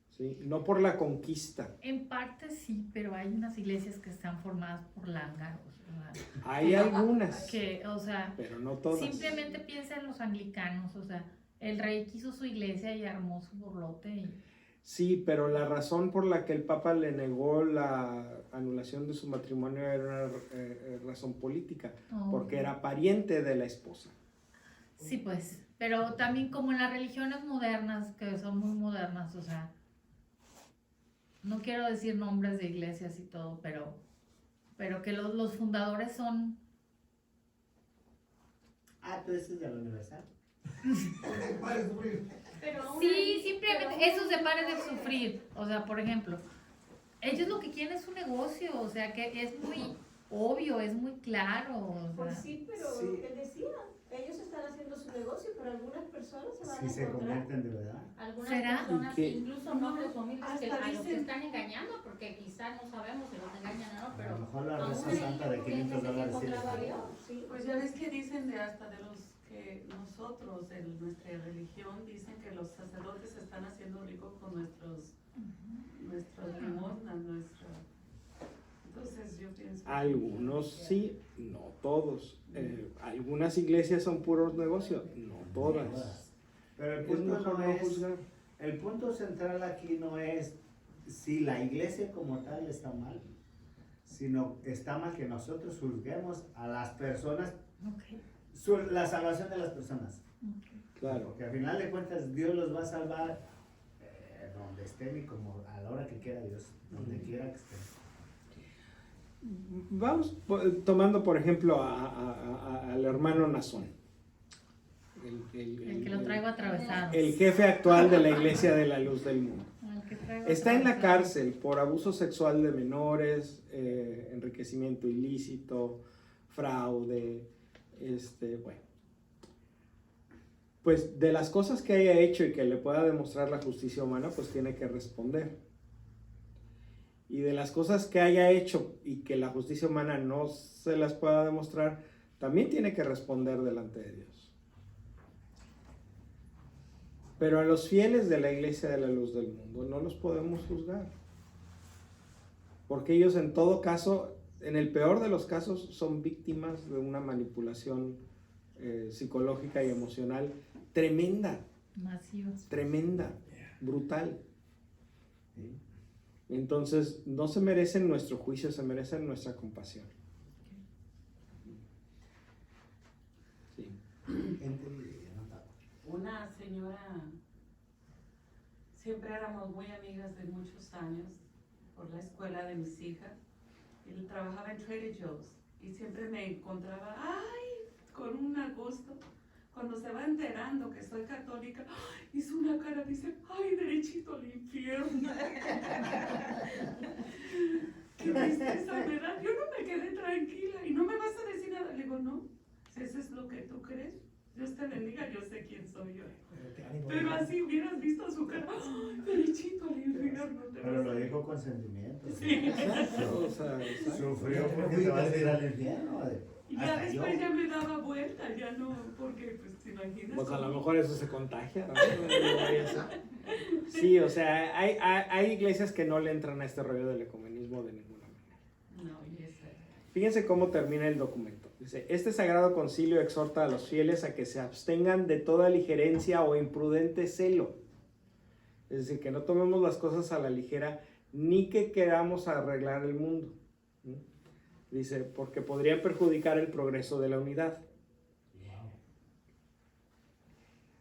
¿sí? No por la conquista. En parte sí, pero hay unas iglesias que están formadas por lángaros, ¿verdad? Hay algunas, Que, o sea, pero no todas. simplemente piensa en los anglicanos, o sea, el rey quiso su iglesia y armó su borlote y... Sí, pero la razón por la que el Papa le negó la anulación de su matrimonio era una razón política, Oh, porque ok. era pariente de la esposa. Sí, pues, pero también como en las religiones modernas, que son muy modernas, o sea, no quiero decir nombres de iglesias y todo, pero que los fundadores son... Ah, tú dices de la universal. Pero aún Sí, ahí- simplemente pero aún eso se pare de sufrir. O sea, por ejemplo, ellos lo que quieren es un negocio, o sea, que es muy obvio, es muy claro. O Pues sea, sí, pero Sí. lo que él decía, ellos están haciendo su negocio, pero algunas personas se van Si a se encontrar. convierten de verdad. algunas ¿Será? personas, ¿Y qué? incluso nobles o humildes, que Hasta a los que dicen- están engañando, porque quizás no sabemos si los engañan o no, A pero lo mejor la aún rosa ahí santa yo de creo que hay gente que $500 sí les encontraba a sirve. Dios. Sí. Pues ya ves que dicen de hasta de los que nosotros, en nuestra religión, dicen que los sacerdotes se están haciendo ricos con nuestras limosnas, Entonces yo pienso... que- Algunos sí, no todos. Algunas iglesias son puros negocios, no todas. Pero el Es punto mejor no no es, juzgar. el punto central aquí no es si la iglesia como tal está mal, sino está mal que nosotros juzguemos a las personas, ok, la salvación de las personas. ok. Claro. Porque al final de cuentas Dios los va a salvar donde estén y como a la hora que quiera Dios, donde quiera que estén. Vamos tomando por ejemplo al hermano Nazón. El que lo traigo atravesado. El jefe actual de la Iglesia de la Luz del Mundo. El que traigo Está en la atravesado. cárcel por abuso sexual de menores, enriquecimiento ilícito, fraude, bueno. Pues de las cosas que haya hecho y que le pueda demostrar la justicia humana, pues tiene que responder. Y de las cosas que haya hecho y que la justicia humana no se las pueda demostrar, también tiene que responder delante de Dios. Pero a los fieles de la Iglesia de la Luz del Mundo no los podemos juzgar. Porque ellos en todo caso, en el peor de los casos, son víctimas de una manipulación psicológica y emocional tremenda, Masivos. tremenda, brutal. ¿Sí? Entonces, no se merecen nuestro juicio, se merecen nuestra compasión. Sí. Una señora, siempre éramos muy amigas de muchos años por la escuela de mis hijas, y trabajaba en Trader Joe's y siempre me encontraba, ay, con un gusto. Cuando se va enterando que soy católica, ¡ay! Hizo una cara, dice, ay, derechito al infierno. Qué tristeza me da. Yo no me quedé tranquila y no me vas a decir nada. Le digo, no, si eso es lo que tú crees, Dios te bendiga, yo sé quién soy yo. Pero así hubieras visto su cara, ¡ay, derechito al infierno! Pero lo dijo con sentimiento. Sí. O sea, Sufrió porque te vas a ir al infierno. Y ya Hasta yo. después ya me daba vuelta, ya no, porque pues te imaginas. pues a lo cómo- mejor eso se contagia, ¿no? No vaya a ser. Sí, o sea, hay iglesias que no le entran a este rollo del ecumenismo de ninguna manera. No, y esa. Fíjense cómo termina el documento. Dice, este sagrado concilio exhorta a los fieles a que se abstengan de toda ligerencia o imprudente celo. Es decir, que no tomemos las cosas a la ligera ni que queramos arreglar el mundo. ¿Sí? Dice, porque podrían perjudicar el progreso de la unidad.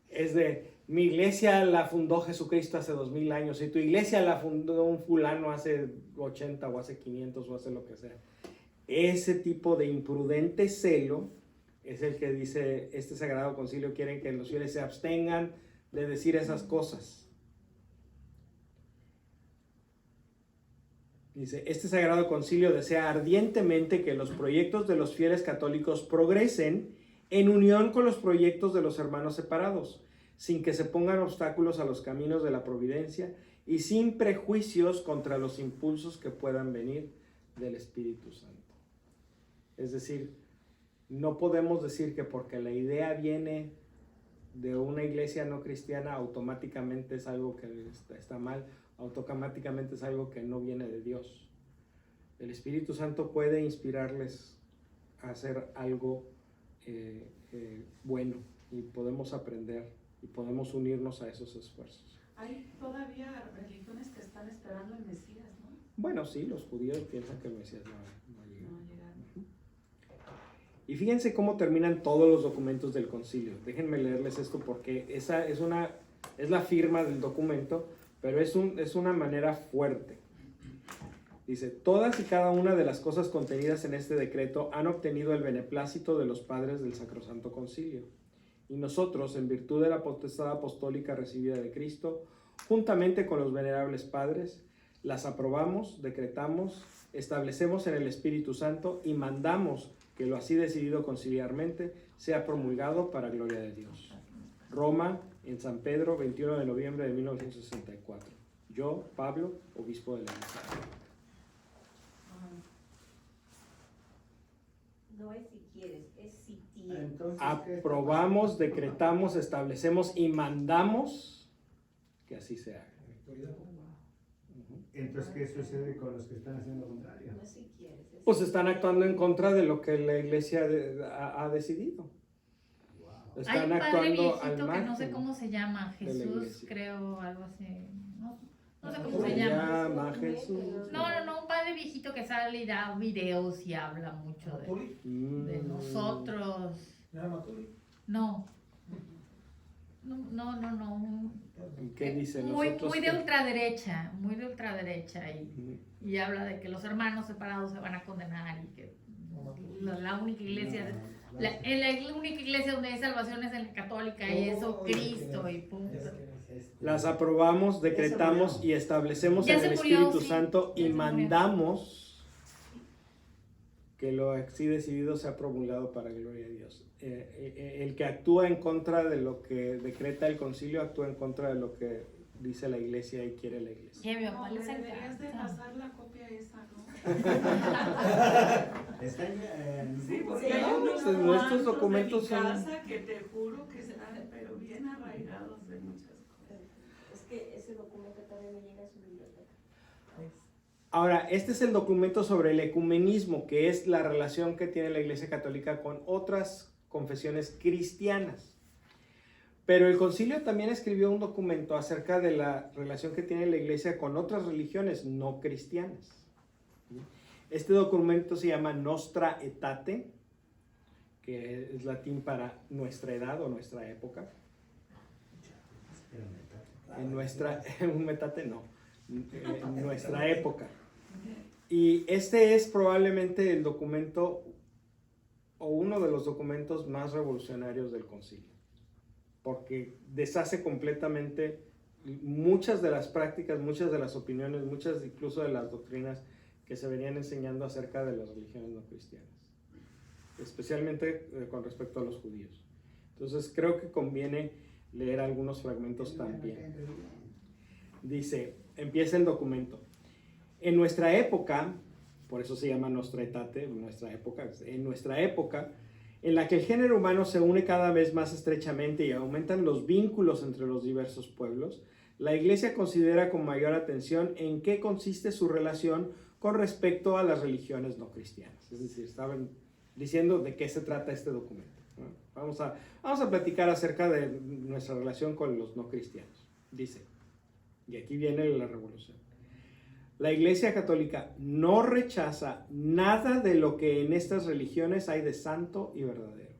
Es de, mi iglesia la fundó Jesucristo hace 2000 años y tu iglesia la fundó un fulano hace 80 o hace 500 o hace lo que sea. Ese tipo de imprudente celo es el que dice este Sagrado Concilio, quieren que los fieles se abstengan de decir esas cosas. Dice, este Sagrado Concilio desea ardientemente que los proyectos de los fieles católicos progresen en unión con los proyectos de los hermanos separados, sin que se pongan obstáculos a los caminos de la providencia y sin prejuicios contra los impulsos que puedan venir del Espíritu Santo. Es decir, no podemos decir que porque la idea viene de una iglesia no cristiana automáticamente es algo que está mal, automáticamente es algo que no viene de Dios. El Espíritu Santo puede inspirarles a hacer algo bueno, y podemos aprender y podemos unirnos a esos esfuerzos. Hay todavía religiones que están esperando el Mesías, ¿no? Bueno, sí, los judíos piensan que el Mesías no ha llegado. No llegaron. Y fíjense cómo terminan todos los documentos del concilio. Déjenme leerles esto porque esa es la firma del documento, pero es una manera fuerte. Dice: todas y cada una de las cosas contenidas en este decreto han obtenido el beneplácito de los padres del Sacrosanto Concilio. Y nosotros, en virtud de la potestad apostólica recibida de Cristo, juntamente con los venerables padres, las aprobamos, decretamos, establecemos en el Espíritu Santo y mandamos que lo así decidido conciliarmente sea promulgado para gloria de Dios. Roma, en San Pedro, 21 de noviembre de 1964. Yo, Pablo, obispo de la Iglesia. No es si quieres, es si tienes. Entonces, ¿qué está Aprobamos, decretamos, establecemos y mandamos que así se haga. Entonces, ¿qué sucede con los que están haciendo lo contrario? No es si quieres. Es Pues si están actuando en contra de lo que la iglesia ha decidido. Wow. Hay Están un padre actuando viejito al que no sé margen. cómo se llama, de la Jesús, iglesia. creo, algo así. No sé cómo ¿Cómo se se llama. llama Jesús? No, un padre viejito que sale y da videos y habla mucho de nosotros. No. No. ¿Y qué dice? Muy Nosotros de qué? ultraderecha, y Ujú. y habla de que los hermanos separados se van a condenar y que la única iglesia, la única iglesia donde hay salvación es en la católica y eso Cristo y punto. Las aprobamos, decretamos y establecemos Ya en se el murió, Espíritu sí, Santo ya y se murió. mandamos que lo así decidido sea promulgado para gloria de Dios. El que actúa en contra de lo que decreta el concilio actúa en contra de lo que dice la iglesia y quiere la iglesia. Y a mi No, papá me les deberías de encanta. pasar la copia esa, ¿no? Está en Sí, Google. porque hay unos pues, nuestros cuantos documentos de mi son- casa que te juro que serán, pero bien arraigados de muchas cosas. Es que ese documento también me llega a su biblioteca. Ahora, este es el documento sobre el ecumenismo, que es la relación que tiene la Iglesia Católica con otras confesiones cristianas. Pero el concilio también escribió un documento acerca de la relación que tiene la Iglesia con otras religiones no cristianas. Este documento se llama Nostra Aetate, que es latín para nuestra edad o nuestra época. En un metate no, en nuestra época. Y este es probablemente el documento o uno de los documentos más revolucionarios del concilio, porque deshace completamente muchas de las prácticas, muchas de las opiniones, muchas incluso de las doctrinas que se venían enseñando acerca de las religiones no cristianas, especialmente con respecto a los judíos. Entonces creo que conviene leer algunos fragmentos también. Dice, empieza el documento. En nuestra época, por eso se llama Nostra Aetate, nuestra época, en nuestra época, en la que el género humano se une cada vez más estrechamente y aumentan los vínculos entre los diversos pueblos, la Iglesia considera con mayor atención en qué consiste su relación con respecto a las religiones no cristianas. Es decir, estaban diciendo de qué se trata este documento, ¿no? Vamos a platicar acerca de nuestra relación con los no cristianos. Dice, y aquí viene la revolución. La Iglesia Católica no rechaza nada de lo que en estas religiones hay de santo y verdadero.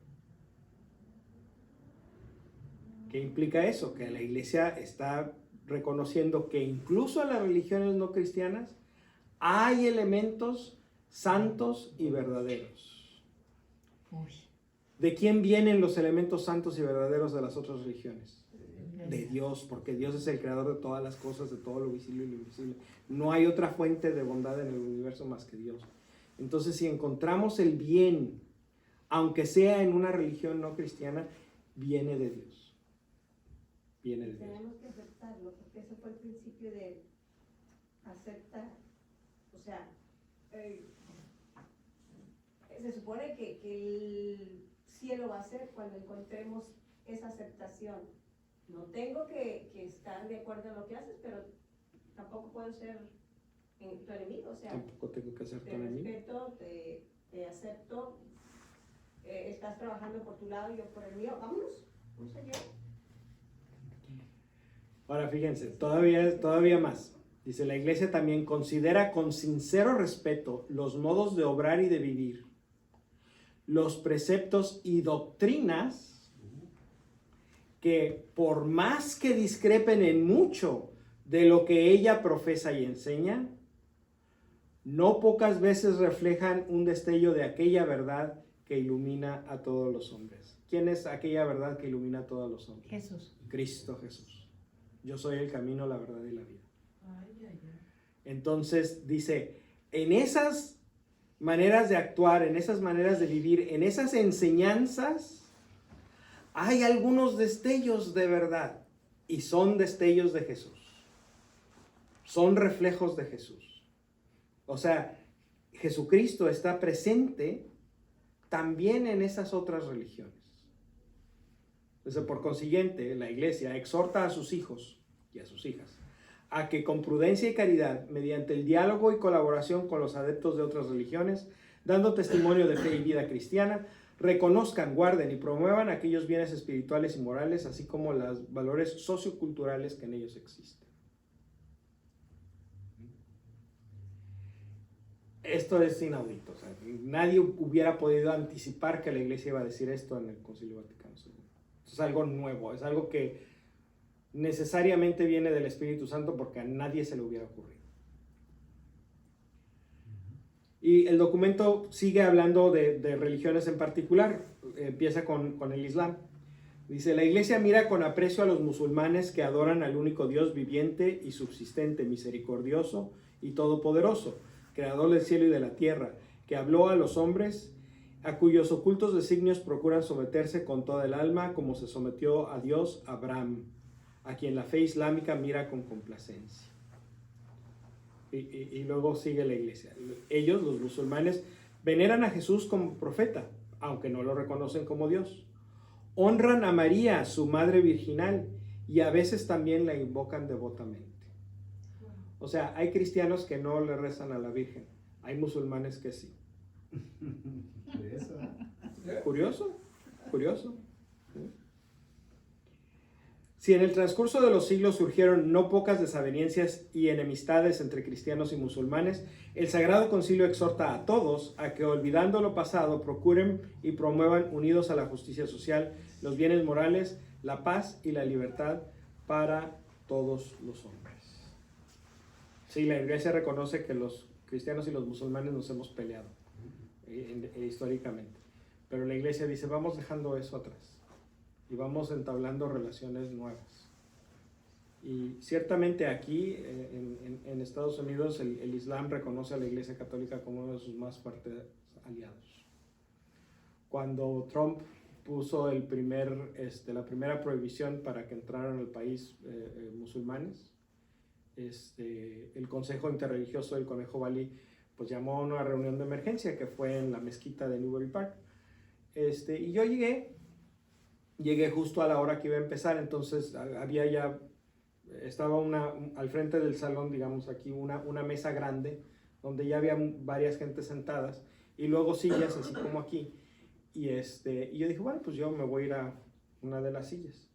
¿Qué implica eso? Que la Iglesia está reconociendo que incluso en las religiones no cristianas hay elementos santos y verdaderos. Uy, ¿De quién vienen los elementos santos y verdaderos de las otras religiones? De Dios, porque Dios es el creador de todas las cosas, de todo lo visible y lo invisible. No hay otra fuente de bondad en el universo más que Dios. Entonces, si encontramos el bien, aunque sea en una religión no cristiana, viene de Dios. Viene de Dios. Tenemos que aceptarlo, porque ese fue el principio de aceptar. O sea, se supone que el cielo va a ser cuando encontremos es aceptación. No tengo que estar de acuerdo en lo que haces, pero tampoco puedo ser tu enemigo. O sea, Tampoco tengo que ser tu te enemigo. respeto, te acepto, estás trabajando por tu lado y yo por el mío. Vámonos, vamos allá. Ahora fíjense, todavía más. Dice, la iglesia también considera con sincero respeto los modos de obrar y de vivir, los preceptos y doctrinas que por más que discrepen en mucho de lo que ella profesa y enseña, no pocas veces reflejan un destello de aquella verdad que ilumina a todos los hombres. ¿Quién es aquella verdad que ilumina a todos los hombres? Jesús. Cristo Jesús. Yo soy el camino, la verdad y la vida. Ay, ay, ay. Entonces dice, en esas maneras de actuar, en esas maneras de vivir, en esas enseñanzas, hay algunos destellos de verdad y son destellos de Jesús. Son reflejos de Jesús. O sea, Jesucristo está presente también en esas otras religiones. Entonces, por consiguiente, la iglesia exhorta a sus hijos y a sus hijas a que con prudencia y caridad, mediante el diálogo y colaboración con los adeptos de otras religiones, dando testimonio de fe y vida cristiana, reconozcan, guarden y promuevan aquellos bienes espirituales y morales, así como los valores socioculturales que en ellos existen. Esto es inaudito. O sea, nadie hubiera podido anticipar que la iglesia iba a decir esto en el Concilio Vaticano II. Es algo nuevo, es algo que necesariamente viene del Espíritu Santo porque a nadie se le hubiera ocurrido. Y el documento sigue hablando de religiones en particular, empieza con el Islam. Dice, la iglesia mira con aprecio a los musulmanes que adoran al único Dios viviente y subsistente, misericordioso y todopoderoso, creador del cielo y de la tierra, que habló a los hombres, a cuyos ocultos designios procuran someterse con toda el alma, como se sometió a Dios Abraham, a quien la fe islámica mira con complacencia. Y luego sigue la iglesia. Ellos, los musulmanes, veneran a Jesús como profeta, aunque no lo reconocen como Dios. Honran a María, su madre virginal, y a veces también la invocan devotamente. O sea, hay cristianos que no le rezan a la Virgen, hay musulmanes que sí. Eso. Curioso, curioso. Si en el transcurso de los siglos surgieron no pocas desavenencias y enemistades entre cristianos y musulmanes, el Sagrado Concilio exhorta a todos a que, olvidando lo pasado, procuren y promuevan, unidos a la justicia social, los bienes morales, la paz y la libertad para todos los hombres. Sí, la Iglesia reconoce que los cristianos y los musulmanes nos hemos peleado históricamente, pero la Iglesia dice, vamos dejando eso atrás y vamos entablando relaciones nuevas. Y ciertamente aquí en Estados Unidos el Islam reconoce a la Iglesia Católica como uno de sus más fuertes aliados. Cuando Trump puso la primera prohibición para que entraran al país musulmanes, el Consejo Interreligioso del Conejo Bali pues llamó a una reunión de emergencia que fue en la mezquita de Newbury Park. Y yo llegué justo a la hora que iba a empezar, entonces estaba al frente del salón, digamos aquí, una mesa grande, donde ya había varias gentes sentadas, y luego sillas, así como aquí, y yo dije, bueno, pues yo me voy a ir a una de las sillas.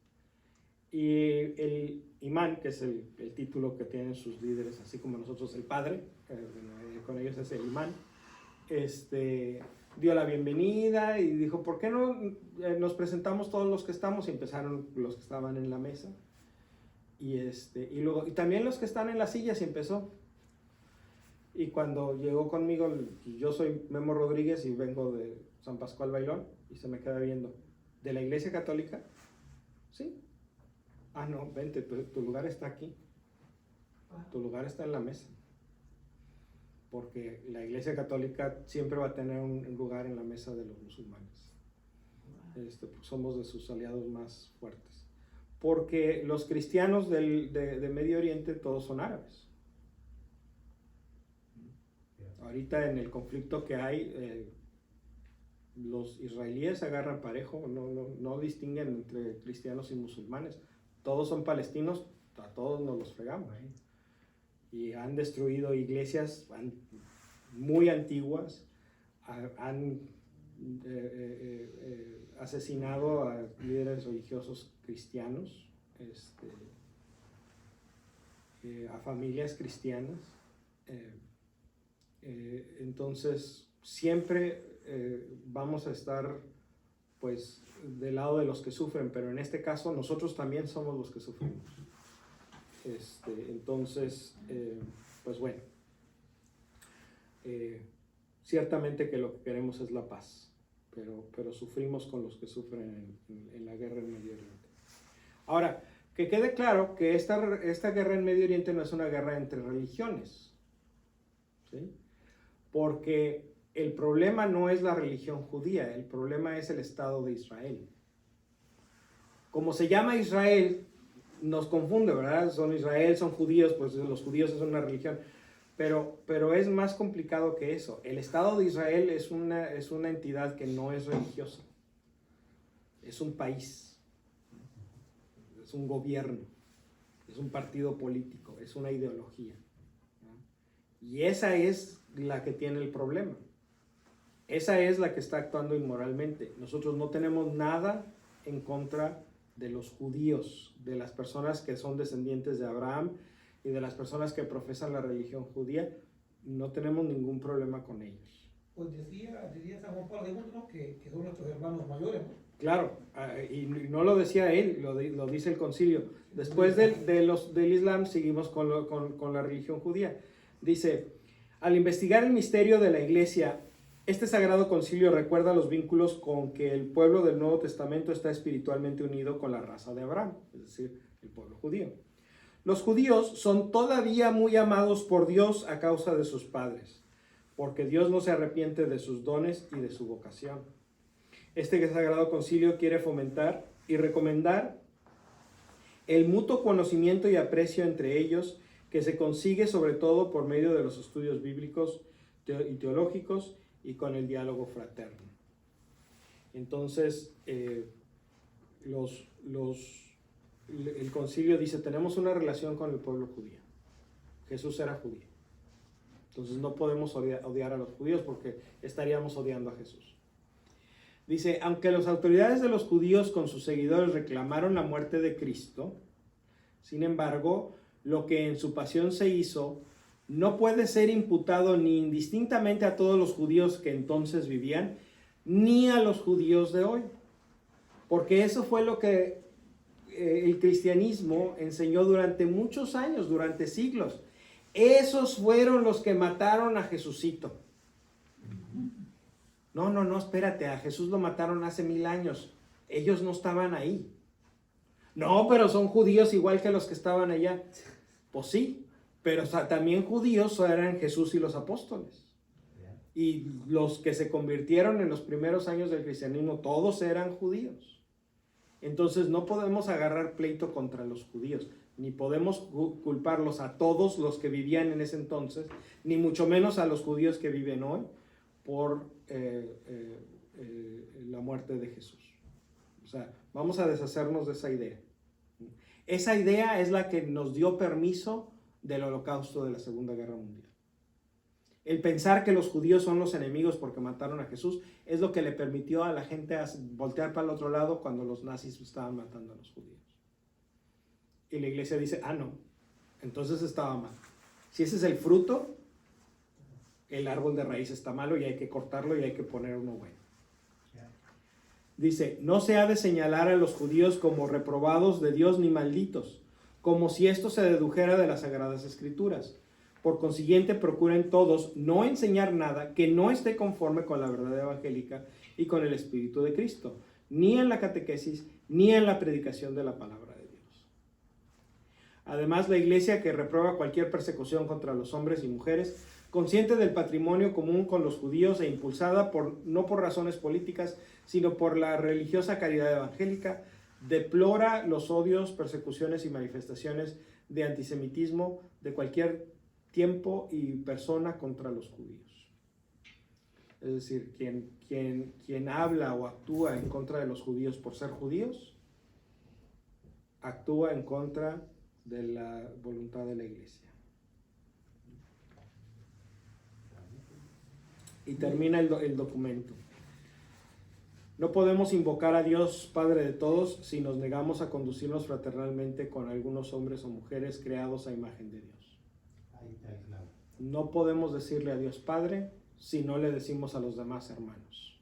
Y el imán, que es el título que tienen sus líderes, así como nosotros el padre, con ellos es el imán, dio la bienvenida y dijo, ¿por qué no nos presentamos todos los que estamos? Y empezaron los que estaban en la mesa. Y luego, y también los que están en las sillas, y empezó. Y cuando llegó conmigo, yo soy Memo Rodríguez y vengo de San Pascual Bailón, y se me queda viendo, ¿de la Iglesia Católica? Sí. Ah, no, vente, tu lugar está aquí. Tu lugar está en la mesa. Porque la Iglesia Católica siempre va a tener un lugar en la mesa de los musulmanes. Somos de sus aliados más fuertes. Porque los cristianos de Medio Oriente todos son árabes. Ahorita en el conflicto que hay, los israelíes agarran parejo, no distinguen entre cristianos y musulmanes. Todos son palestinos, a todos nos los fregamos. Y han destruido iglesias muy antiguas, han asesinado a líderes religiosos cristianos, a familias cristianas. Entonces siempre vamos a estar pues del lado de los que sufren, pero en este caso nosotros también somos los que sufrimos. Entonces pues bueno, ciertamente que lo que queremos es la paz, pero sufrimos con los que sufren en la guerra en Medio Oriente. Ahora, que quede claro que esta guerra en Medio Oriente no es una guerra entre religiones, ¿sí? Porque el problema no es la religión judía, el problema es el Estado de Israel. Como se llama Israel, nos confunde, ¿verdad? Son Israel, son judíos, pues los judíos es una religión. Pero es más complicado que eso. El Estado de Israel es una entidad que no es religiosa. Es un país. Es un gobierno. Es un partido político. Es una ideología, ¿no? Y esa es la que tiene el problema. Esa es la que está actuando inmoralmente. Nosotros no tenemos nada en contra de los judíos, de las personas que son descendientes de Abraham y de las personas que profesan la religión judía. No tenemos ningún problema con ellos. Pues decía San Juan Pablo II, ¿no? que son nuestros hermanos mayores, ¿no? Claro, y no lo decía él, lo dice el concilio. Después del Islam seguimos con la religión judía. Dice, al investigar el misterio de la Iglesia, este sagrado concilio recuerda los vínculos con que el pueblo del Nuevo Testamento está espiritualmente unido con la raza de Abraham, es decir, el pueblo judío. Los judíos son todavía muy amados por Dios a causa de sus padres, porque Dios no se arrepiente de sus dones y de su vocación. Este sagrado concilio quiere fomentar y recomendar el mutuo conocimiento y aprecio entre ellos, que se consigue sobre todo por medio de los estudios bíblicos y teológicos y con el diálogo fraterno. Entonces, el concilio dice, tenemos una relación con el pueblo judío. Jesús era judío. Entonces no podemos odiar a los judíos porque estaríamos odiando a Jesús. Dice, aunque las autoridades de los judíos con sus seguidores reclamaron la muerte de Cristo, sin embargo, lo que en su pasión se hizo no puede ser imputado ni indistintamente a todos los judíos que entonces vivían, ni a los judíos de hoy. Porque eso fue lo que el cristianismo enseñó durante muchos años, durante siglos. Esos fueron los que mataron a Jesucito. No, espérate, a Jesús lo mataron hace 1000 años. Ellos no estaban ahí. No, pero son judíos igual que los que estaban allá. Pues sí, pero también judíos eran Jesús y los apóstoles. Y los que se convirtieron en los primeros años del cristianismo, todos eran judíos. Entonces no podemos agarrar pleito contra los judíos, ni podemos culparlos a todos los que vivían en ese entonces, ni mucho menos a los judíos que viven hoy por la muerte de Jesús. O sea, vamos a deshacernos de esa idea. Esa idea es la que nos dio permiso del Holocausto de la Segunda Guerra Mundial. El pensar que los judíos son los enemigos porque mataron a Jesús es lo que le permitió a la gente voltear para el otro lado cuando los nazis estaban matando a los judíos. Y la iglesia dice, no, entonces estaba mal. Si ese es el fruto, el árbol de raíz está malo y hay que cortarlo y hay que poner uno bueno. Dice, no se ha de señalar a los judíos como reprobados de Dios ni malditos, como si esto se dedujera de las Sagradas Escrituras. Por consiguiente, procuren todos no enseñar nada que no esté conforme con la verdad evangélica y con el Espíritu de Cristo, ni en la catequesis, ni en la predicación de la palabra de Dios. Además, la iglesia que reprueba cualquier persecución contra los hombres y mujeres, consciente del patrimonio común con los judíos e impulsada no por razones políticas, sino por la religiosa caridad evangélica, deplora los odios, persecuciones y manifestaciones de antisemitismo de cualquier tiempo y persona contra los judíos. Es decir, quien habla o actúa en contra de los judíos por ser judíos, actúa en contra de la voluntad de la iglesia. Y termina el documento. No podemos invocar a Dios Padre de todos si nos negamos a conducirnos fraternalmente con algunos hombres o mujeres creados a imagen de Dios. Ahí está el clavo. No podemos decirle a Dios Padre si no le decimos a los demás hermanos.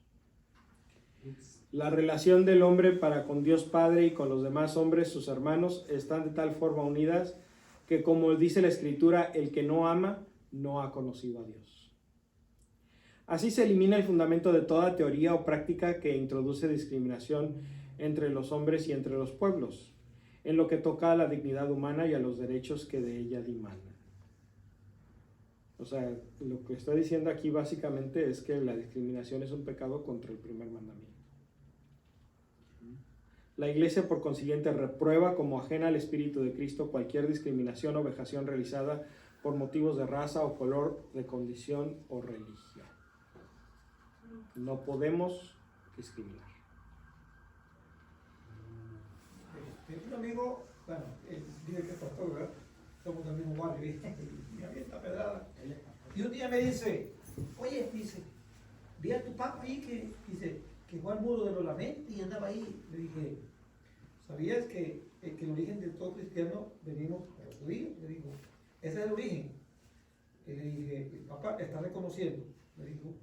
La relación del hombre para con Dios Padre y con los demás hombres, sus hermanos, están de tal forma unidas que, como dice la Escritura, el que no ama no ha conocido a Dios. Así se elimina el fundamento de toda teoría o práctica que introduce discriminación entre los hombres y entre los pueblos, en lo que toca a la dignidad humana y a los derechos que de ella dimanan. O sea, lo que está diciendo aquí básicamente es que la discriminación es un pecado contra el primer mandamiento. La Iglesia, por consiguiente, reprueba como ajena al Espíritu de Cristo cualquier discriminación o vejación realizada por motivos de raza o color, de condición o religión. No podemos discriminar. Un amigo, bueno, él dice que es pastor, ¿verdad? Somos del mismo barrio, y a mí está pedrada. Y un día me dice, oye, dice, vi a tu papá ahí que, dice, que fue al muro de los lamentos y andaba ahí. Le dije, ¿sabías que el origen de todo cristiano venimos de los judíos? Le digo, ese es el origen. Y le dije, el papá está reconociendo, le dijo,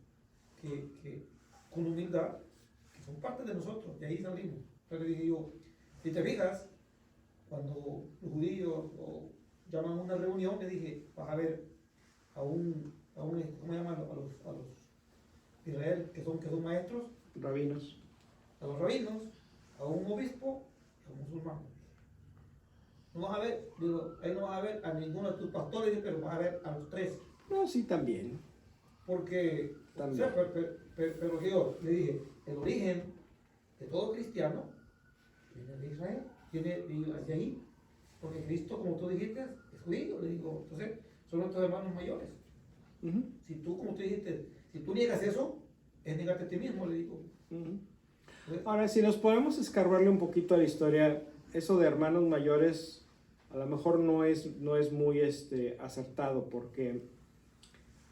que con humildad, que son parte de nosotros, de ahí salimos. Pero le dije yo, si te fijas, cuando los judíos llaman a una reunión, le dije, vas a ver a un ¿cómo llaman a los Israel, que son maestros? Rabinos. A los rabinos, a un obispo y a un musulmán. No vas a ver, digo, ahí no vas a ver a ninguno de tus pastores, pero vas a ver a los tres. No, sí, también. Porque, También. o sea, pero yo le dije, el origen de todo cristiano viene de Israel, viene hacia ahí, porque Cristo, como tú dijiste, es judío, le digo, entonces son nuestros hermanos mayores. Si tú, como tú dijiste, si tú niegas eso, es negarte a ti mismo, le digo. Ahora, si nos podemos escarbarle un poquito a la historia, eso de hermanos mayores a lo mejor no es muy acertado, porque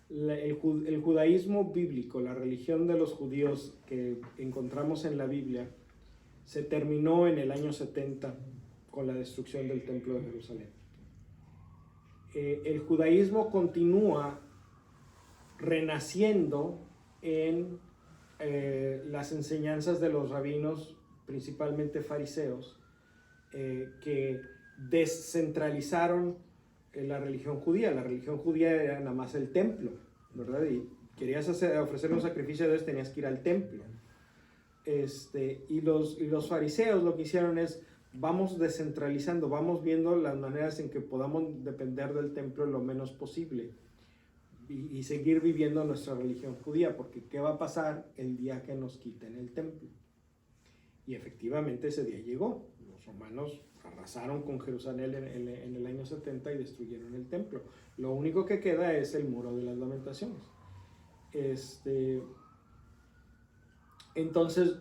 el judaísmo bíblico, la religión de los judíos que encontramos en la Biblia, se terminó en el año 70 con la destrucción del Templo de Jerusalén. El judaísmo continúa renaciendo en las enseñanzas de los rabinos, principalmente fariseos, que descentralizaron la religión judía. La religión judía era nada más el templo, ¿verdad? Y querías ofrecer un sacrificio a Dios, tenías que ir al templo. Y los fariseos lo que hicieron es, vamos descentralizando, vamos viendo las maneras en que podamos depender del templo lo menos posible y seguir viviendo nuestra religión judía, porque ¿qué va a pasar el día que nos quiten el templo? Y efectivamente ese día llegó. Los romanos arrasaron con Jerusalén en el año 70 y destruyeron el templo. Lo único que queda es el muro de las lamentaciones. Entonces,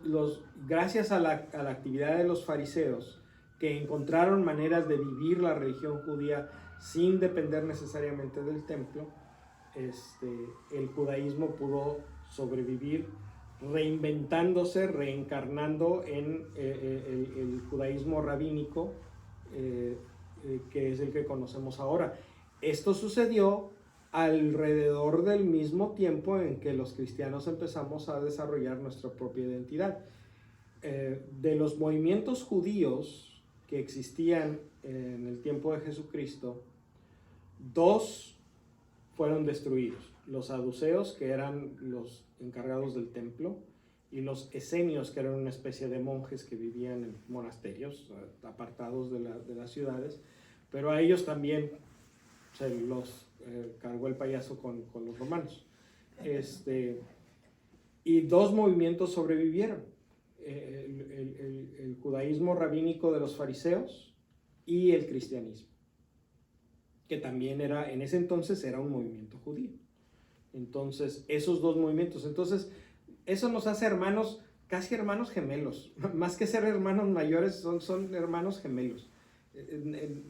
gracias a la actividad de los fariseos, que encontraron maneras de vivir la religión judía sin depender necesariamente del templo, el judaísmo pudo sobrevivir reinventándose, reencarnando en el judaísmo rabínico, que es el que conocemos ahora. Esto sucedió alrededor del mismo tiempo en que los cristianos empezamos a desarrollar nuestra propia identidad. De los movimientos judíos que existían en el tiempo de Jesucristo, dos fueron destruidos: los saduceos, que eran los encargados del templo, y los esenios, que eran una especie de monjes que vivían en monasterios apartados de las ciudades, pero a ellos también se los cargó el payaso con los romanos. Y dos movimientos sobrevivieron: el judaísmo rabínico de los fariseos y el cristianismo, que también en ese entonces era un movimiento judío. Entonces, esos dos movimientos. Entonces, eso nos hace hermanos, casi hermanos gemelos. Más que ser hermanos mayores, son hermanos gemelos.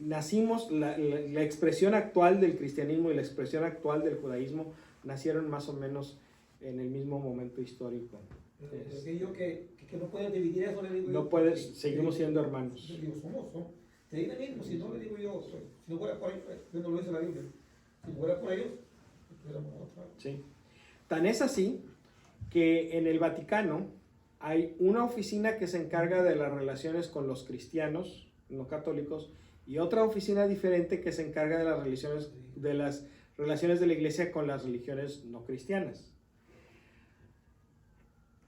Nacimos, la expresión actual del cristianismo y la expresión actual del judaísmo nacieron más o menos en el mismo momento histórico. Yo que no puedes dividir eso, le digo No yo, puedes, que- seguimos siendo hermanos. Le digo, somos. Te digo mismo, si no le digo yo, si no fuera por ellos, no lo dice la Biblia. Si fuera por ellos, estuviéramos otra. Sí. Tan es así que en el Vaticano hay una oficina que se encarga de las relaciones con los cristianos no católicos y otra oficina diferente que se encarga de las relaciones de la iglesia con las religiones no cristianas.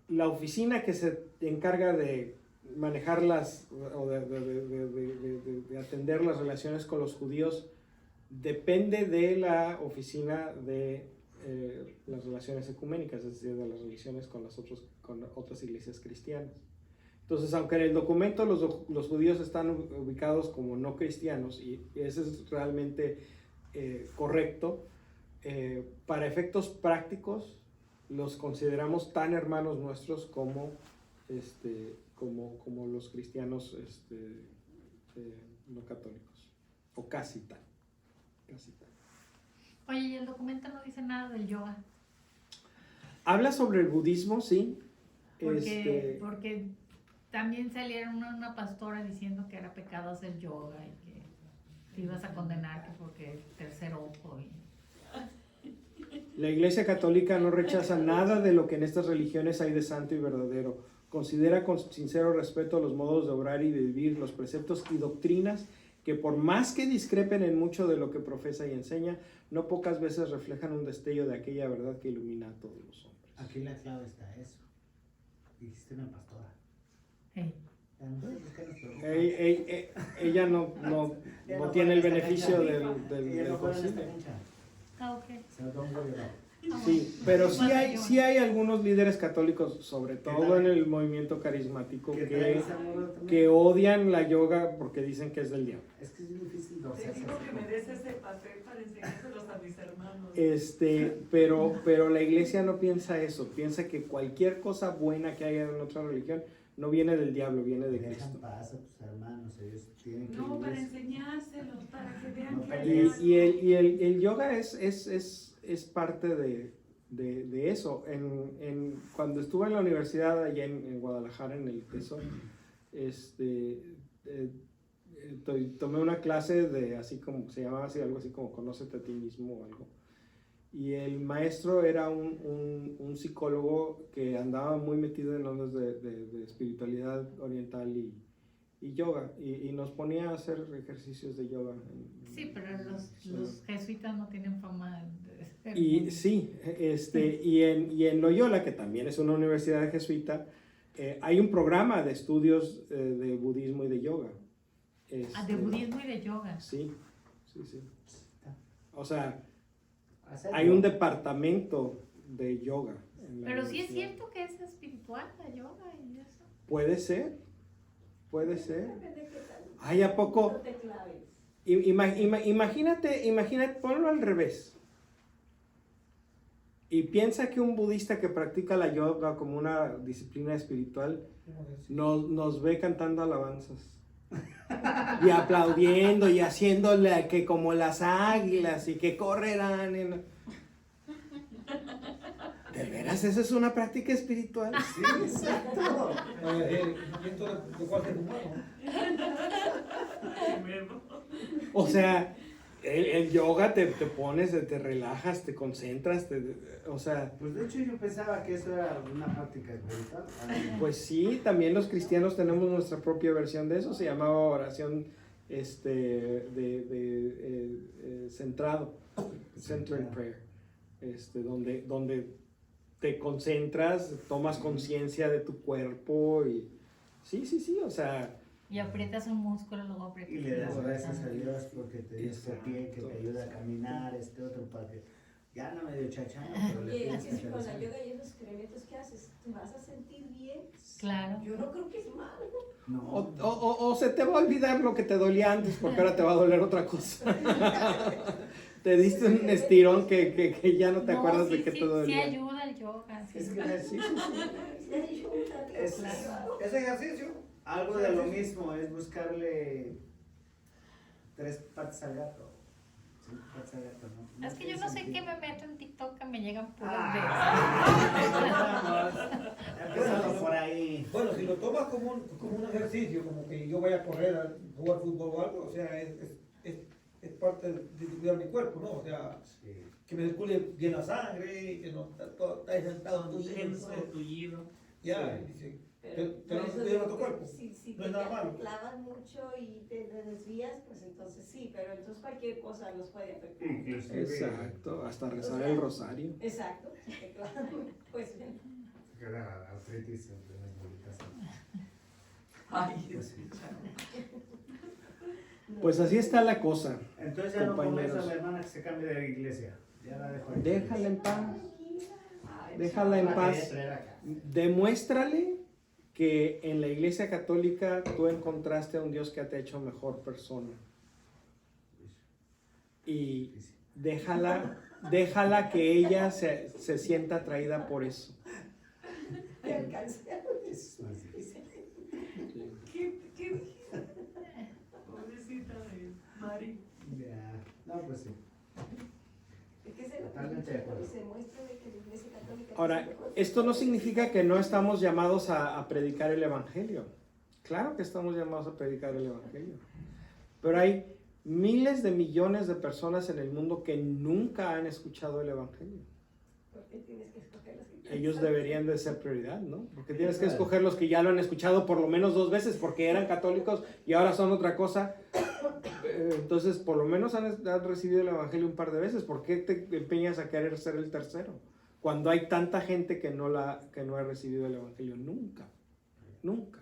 La oficina que se encarga de manejarlas o de atender las relaciones con los judíos depende de la oficina de las relaciones ecuménicas, es decir, de las relaciones con otras iglesias cristianas. Entonces, aunque en el documento los judíos están ubicados como no cristianos, y eso es realmente correcto, para efectos prácticos los consideramos tan hermanos nuestros como los cristianos no católicos, o casi tan. Oye, y el documento no dice nada del yoga. Habla sobre el budismo, sí. Porque también salieron una pastora diciendo que era pecado hacer yoga y que te ibas a condenar que porque el tercer ojo. La Iglesia Católica no rechaza nada de lo que en estas religiones hay de santo y verdadero. Considera con sincero respeto los modos de obrar y de vivir, los preceptos y doctrinas que por más que discrepen en mucho de lo que profesa y enseña, no pocas veces reflejan un destello de aquella verdad que ilumina a todos los hombres. Aquí la clave está eso. Dijiste una pastora. Hey. A nosotros, ¿qué nos preocupa? Ella no Ya no tiene el fue en esta beneficio cancha. del Ella no fue en esta concilio. cancha. Ah, ok. Se lo tomo yo. Sí, pero Bueno, sí hay algunos líderes católicos, sobre todo tal? en el movimiento carismático, ¿Qué que tal esa moda también? que odian la yoga porque dicen que es del diablo. Es que es difícil Te dorsarse. digo que me des ese papel para enseñárselos a mis hermanos. Pero la iglesia no piensa eso, piensa que cualquier cosa buena que haya en otra religión no viene del diablo, viene de Dejan Cristo. paz a tus hermanos, ellos tienen que No, para vivir. enseñárselos, para que vean No que pelees. Y el yoga es parte de eso. Cuando estuve en la universidad allá en Guadalajara, en el TESO, tomé una clase de así como, se llamaba así, algo así como Conócete a ti mismo o algo. Y el maestro era un psicólogo que andaba muy metido en ondas de espiritualidad oriental y yoga. Y nos ponía a hacer ejercicios de yoga. Sí, pero los jesuitas no tienen fama de ser Y muy- sí, y en Loyola, que también es una universidad jesuita, hay un programa de estudios de budismo y de yoga. de budismo y de yoga. Sí. O sea, Hacerlo. hay un departamento de yoga. En la Pero sí es universidad. cierto que es espiritual la yoga y eso. Puede ser. Depende de qué tal. Ay, ¿a poco? No te claves. Imagínate, ponlo al revés. Y piensa que un budista que practica la yoga como una disciplina espiritual nos ve cantando alabanzas. Y aplaudiendo y haciéndole que como las águilas y que correrán. ¿De veras esa es una práctica espiritual? Sí, exacto. O sea, el yoga te pones, te relajas, te concentras, o sea, Pues de hecho yo pensaba que eso era una práctica espiritual. pues sí, también los cristianos tenemos nuestra propia versión de eso, se llamaba oración centrado, centered prayer, donde te concentras, tomas conciencia de tu cuerpo y sí, o sea, Y aprietas un músculo, luego aprietas Y le das el otro. gracias a Dios porque te dio este pie que te Exacto. ayuda a caminar, este otro para que ya no medio chachano, pero le Oye, tienes así que es con la hacer yoga y esos experimentos que haces, ¿te vas a sentir bien? Claro. Yo no creo que es malo. No, o se te va a olvidar lo que te dolía antes porque ahora te va a doler otra cosa. Te diste un estirón que ya no te acuerdas de que todo el Sí día. ayuda el yoga. Sí. Es que Sí, Ese ejercicio, algo de lo mismo, es buscarle 3 patas al gato. 5 patas al gato, ¿no? Es que yo no sé qué me meto en TikTok que me llegan puras Empezamos por ahí. bueno, si lo tomas como un ejercicio, como que yo vaya a correr, a jugar fútbol o algo, o sea, es parte de cuidar mi cuerpo, ¿no? O sea, Sí. que me circule bien la sangre, que no está sentado en tu tullido. ya, Sí. dice, Pero pero no eso cuidar digo tu que cuerpo. si No te es nada malo. clavas mucho y te desvías, pues entonces sí, pero entonces cualquier cosa nos puede afectar. Inclusive. Exacto, hasta rezar el rosario. Exacto, te clavas, pues bien. Que la artritis de las bolitas. Ay, Pues sí. Pues así está la cosa. Entonces ya no convenzo a Compañeros. mi hermana que se cambie de iglesia. Ya la dejo ahí. Déjala en paz. Ay, Déjala en La paz. quería traer acá. Demuéstrale que en la iglesia católica tú encontraste a un Dios que te ha hecho mejor persona. Y déjala que ella se sienta atraída por eso. te alcancé. Es más difícil. ¿Qué dijiste? Pobrecita de Mari. Ya. No, pues sí. Es que se Totalmente de acuerdo. se muestra de que la iglesia católica Ahora, es mejor. esto no significa que no estamos llamados a predicar el Evangelio. Claro que estamos llamados a predicar el Evangelio. Pero hay miles de millones de personas en el mundo que nunca han escuchado el Evangelio. Porque tienes que escoger las que Ellos quieres. deberían de ser prioridad, ¿no? Porque tienes que escoger los que ya lo han escuchado por lo menos 2 veces porque eran católicos y ahora son otra cosa. Entonces, por lo menos han recibido el Evangelio un par de veces. ¿Por qué te empeñas a querer ser el tercero? Cuando hay tanta gente que no ha recibido el Evangelio nunca. Nunca.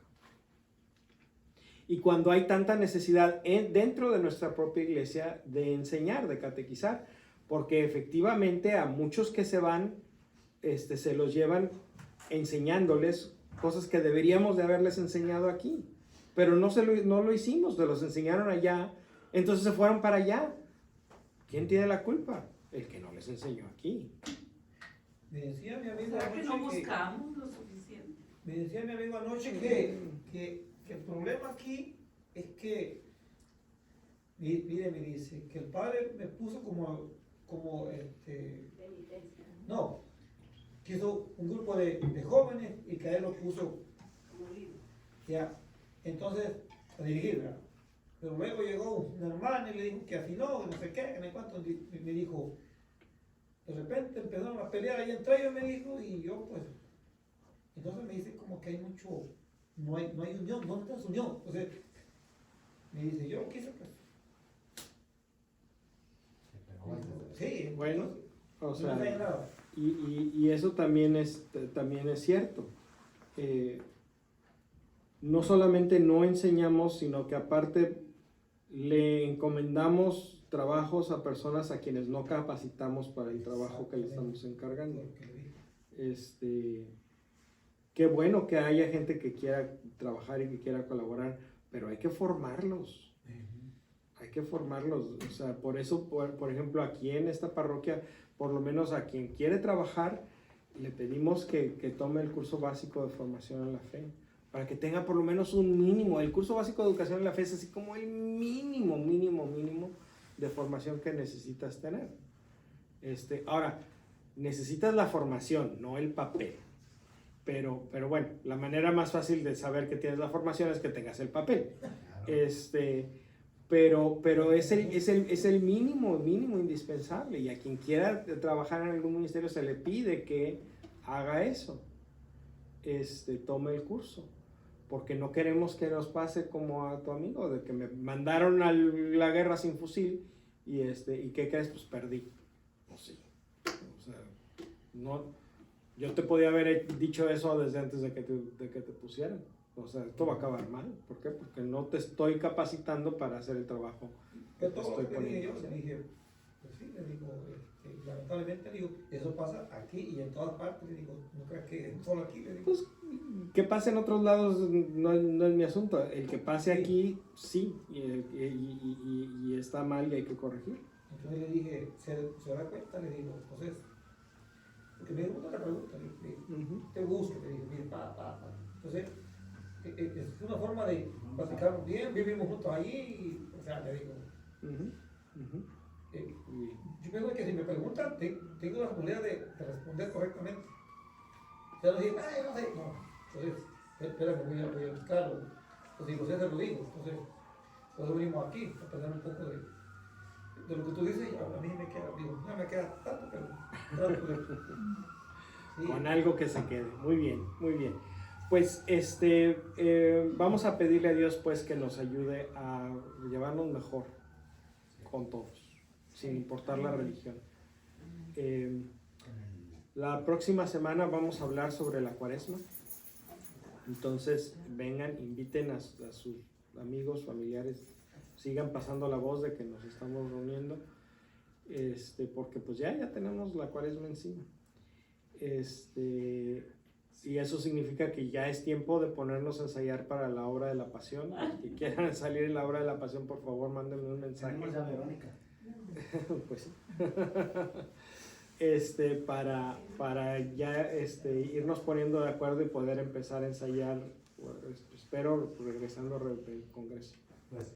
Y cuando hay tanta necesidad dentro de nuestra propia iglesia de enseñar, de catequizar. Porque efectivamente a muchos que se van, se los llevan enseñándoles cosas que deberíamos de haberles enseñado aquí. Pero no lo hicimos, se los enseñaron allá, entonces se fueron para allá. ¿Quién tiene la culpa? El que no les enseñó aquí. Me decía mi amigo ¿Será que anoche no buscamos lo suficiente? me decía mi amigo anoche que el problema aquí es que, mire, me dice, que el padre me puso como Penitencia. no, quiso un grupo de jóvenes y que a él lo puso Como líder. ya, entonces, a dirigir, ¿verdad? Pero luego llegó una hermana y le dijo que así no, que no sé qué, que no sé cuánto, y me dijo, de repente empezaron a pelear ahí entre ellos, me dijo, y yo pues, entonces me dice como que hay mucho, no hay unión, ¿dónde está su unión? Entonces, me dice, yo quise pues, sí, Bueno, o no sea, hay nada. y eso también es cierto. No solamente no enseñamos, sino que aparte le encomendamos trabajos a personas a quienes no capacitamos para el trabajo que le estamos encargando. Qué bueno que haya gente que quiera trabajar y que quiera colaborar, pero hay que formarlos. Hay que formarlos. O sea, por eso, por ejemplo, aquí en esta parroquia, por lo menos a quien quiere trabajar, le pedimos que tome el curso básico de formación en la fe, para que tenga por lo menos un mínimo. El curso básico de educación en la fe es así como el mínimo de formación que necesitas tener. Ahora, necesitas la formación, no el papel. Pero bueno, la manera más fácil de saber que tienes la formación es que tengas el papel. Pero es el mínimo indispensable, y a quien quiera trabajar en algún ministerio se le pide que haga eso, tome el curso, porque no queremos que nos pase como a tu amigo, de que me mandaron a la guerra sin fusil y ¿qué crees? Pues perdí. Pues sí. O sea, no, yo te podía haber dicho eso desde antes de que te pusieran. O sea, esto va a acabar mal. ¿Por qué? Porque no te estoy capacitando para hacer el trabajo. Pero todo Estoy lo que dije yo, poniendo. le dije, pues sí, le digo, lamentablemente, le digo, eso pasa aquí y en todas partes, le digo, no creas que solo aquí, le digo. Pues que pase en otros lados no es mi asunto. El que pase aquí, sí, y está mal y hay que corregir. Entonces le dije, ¿se da cuenta? Le digo, entonces, porque me gusta la pregunta, le digo, te gusta, le digo, mire, pa. Entonces, es una forma de platicar bien, vivimos juntos ahí, y, o sea, le digo, yo pienso que si me preguntan, tengo la posibilidad de responder correctamente. O sea, no decir, yo no sé, no. Entonces, espérame, voy a buscarlo. Pues si lo sé, se lo digo. Entonces, por eso venimos aquí, a aprender un poco de lo que tú dices. A mí me queda, digo, no me queda tanto, pero trato de... Sí. Con algo que se quede. Muy bien, muy bien. Pues vamos a pedirle a Dios pues que nos ayude a llevarnos mejor con todos, sin importar la religión. La próxima semana vamos a hablar sobre la Cuaresma. Entonces vengan, inviten a sus amigos, familiares, sigan pasando la voz de que nos estamos reuniendo, porque pues ya tenemos la Cuaresma encima. Y eso significa que ya es tiempo de ponernos a ensayar para la obra de la Pasión. Los que quieran salir en la obra de la Pasión, por favor, mándenme un mensaje. Tenemos a Verónica. Pues para ya irnos poniendo de acuerdo y poder empezar a ensayar, bueno, espero regresando del Congreso. Pues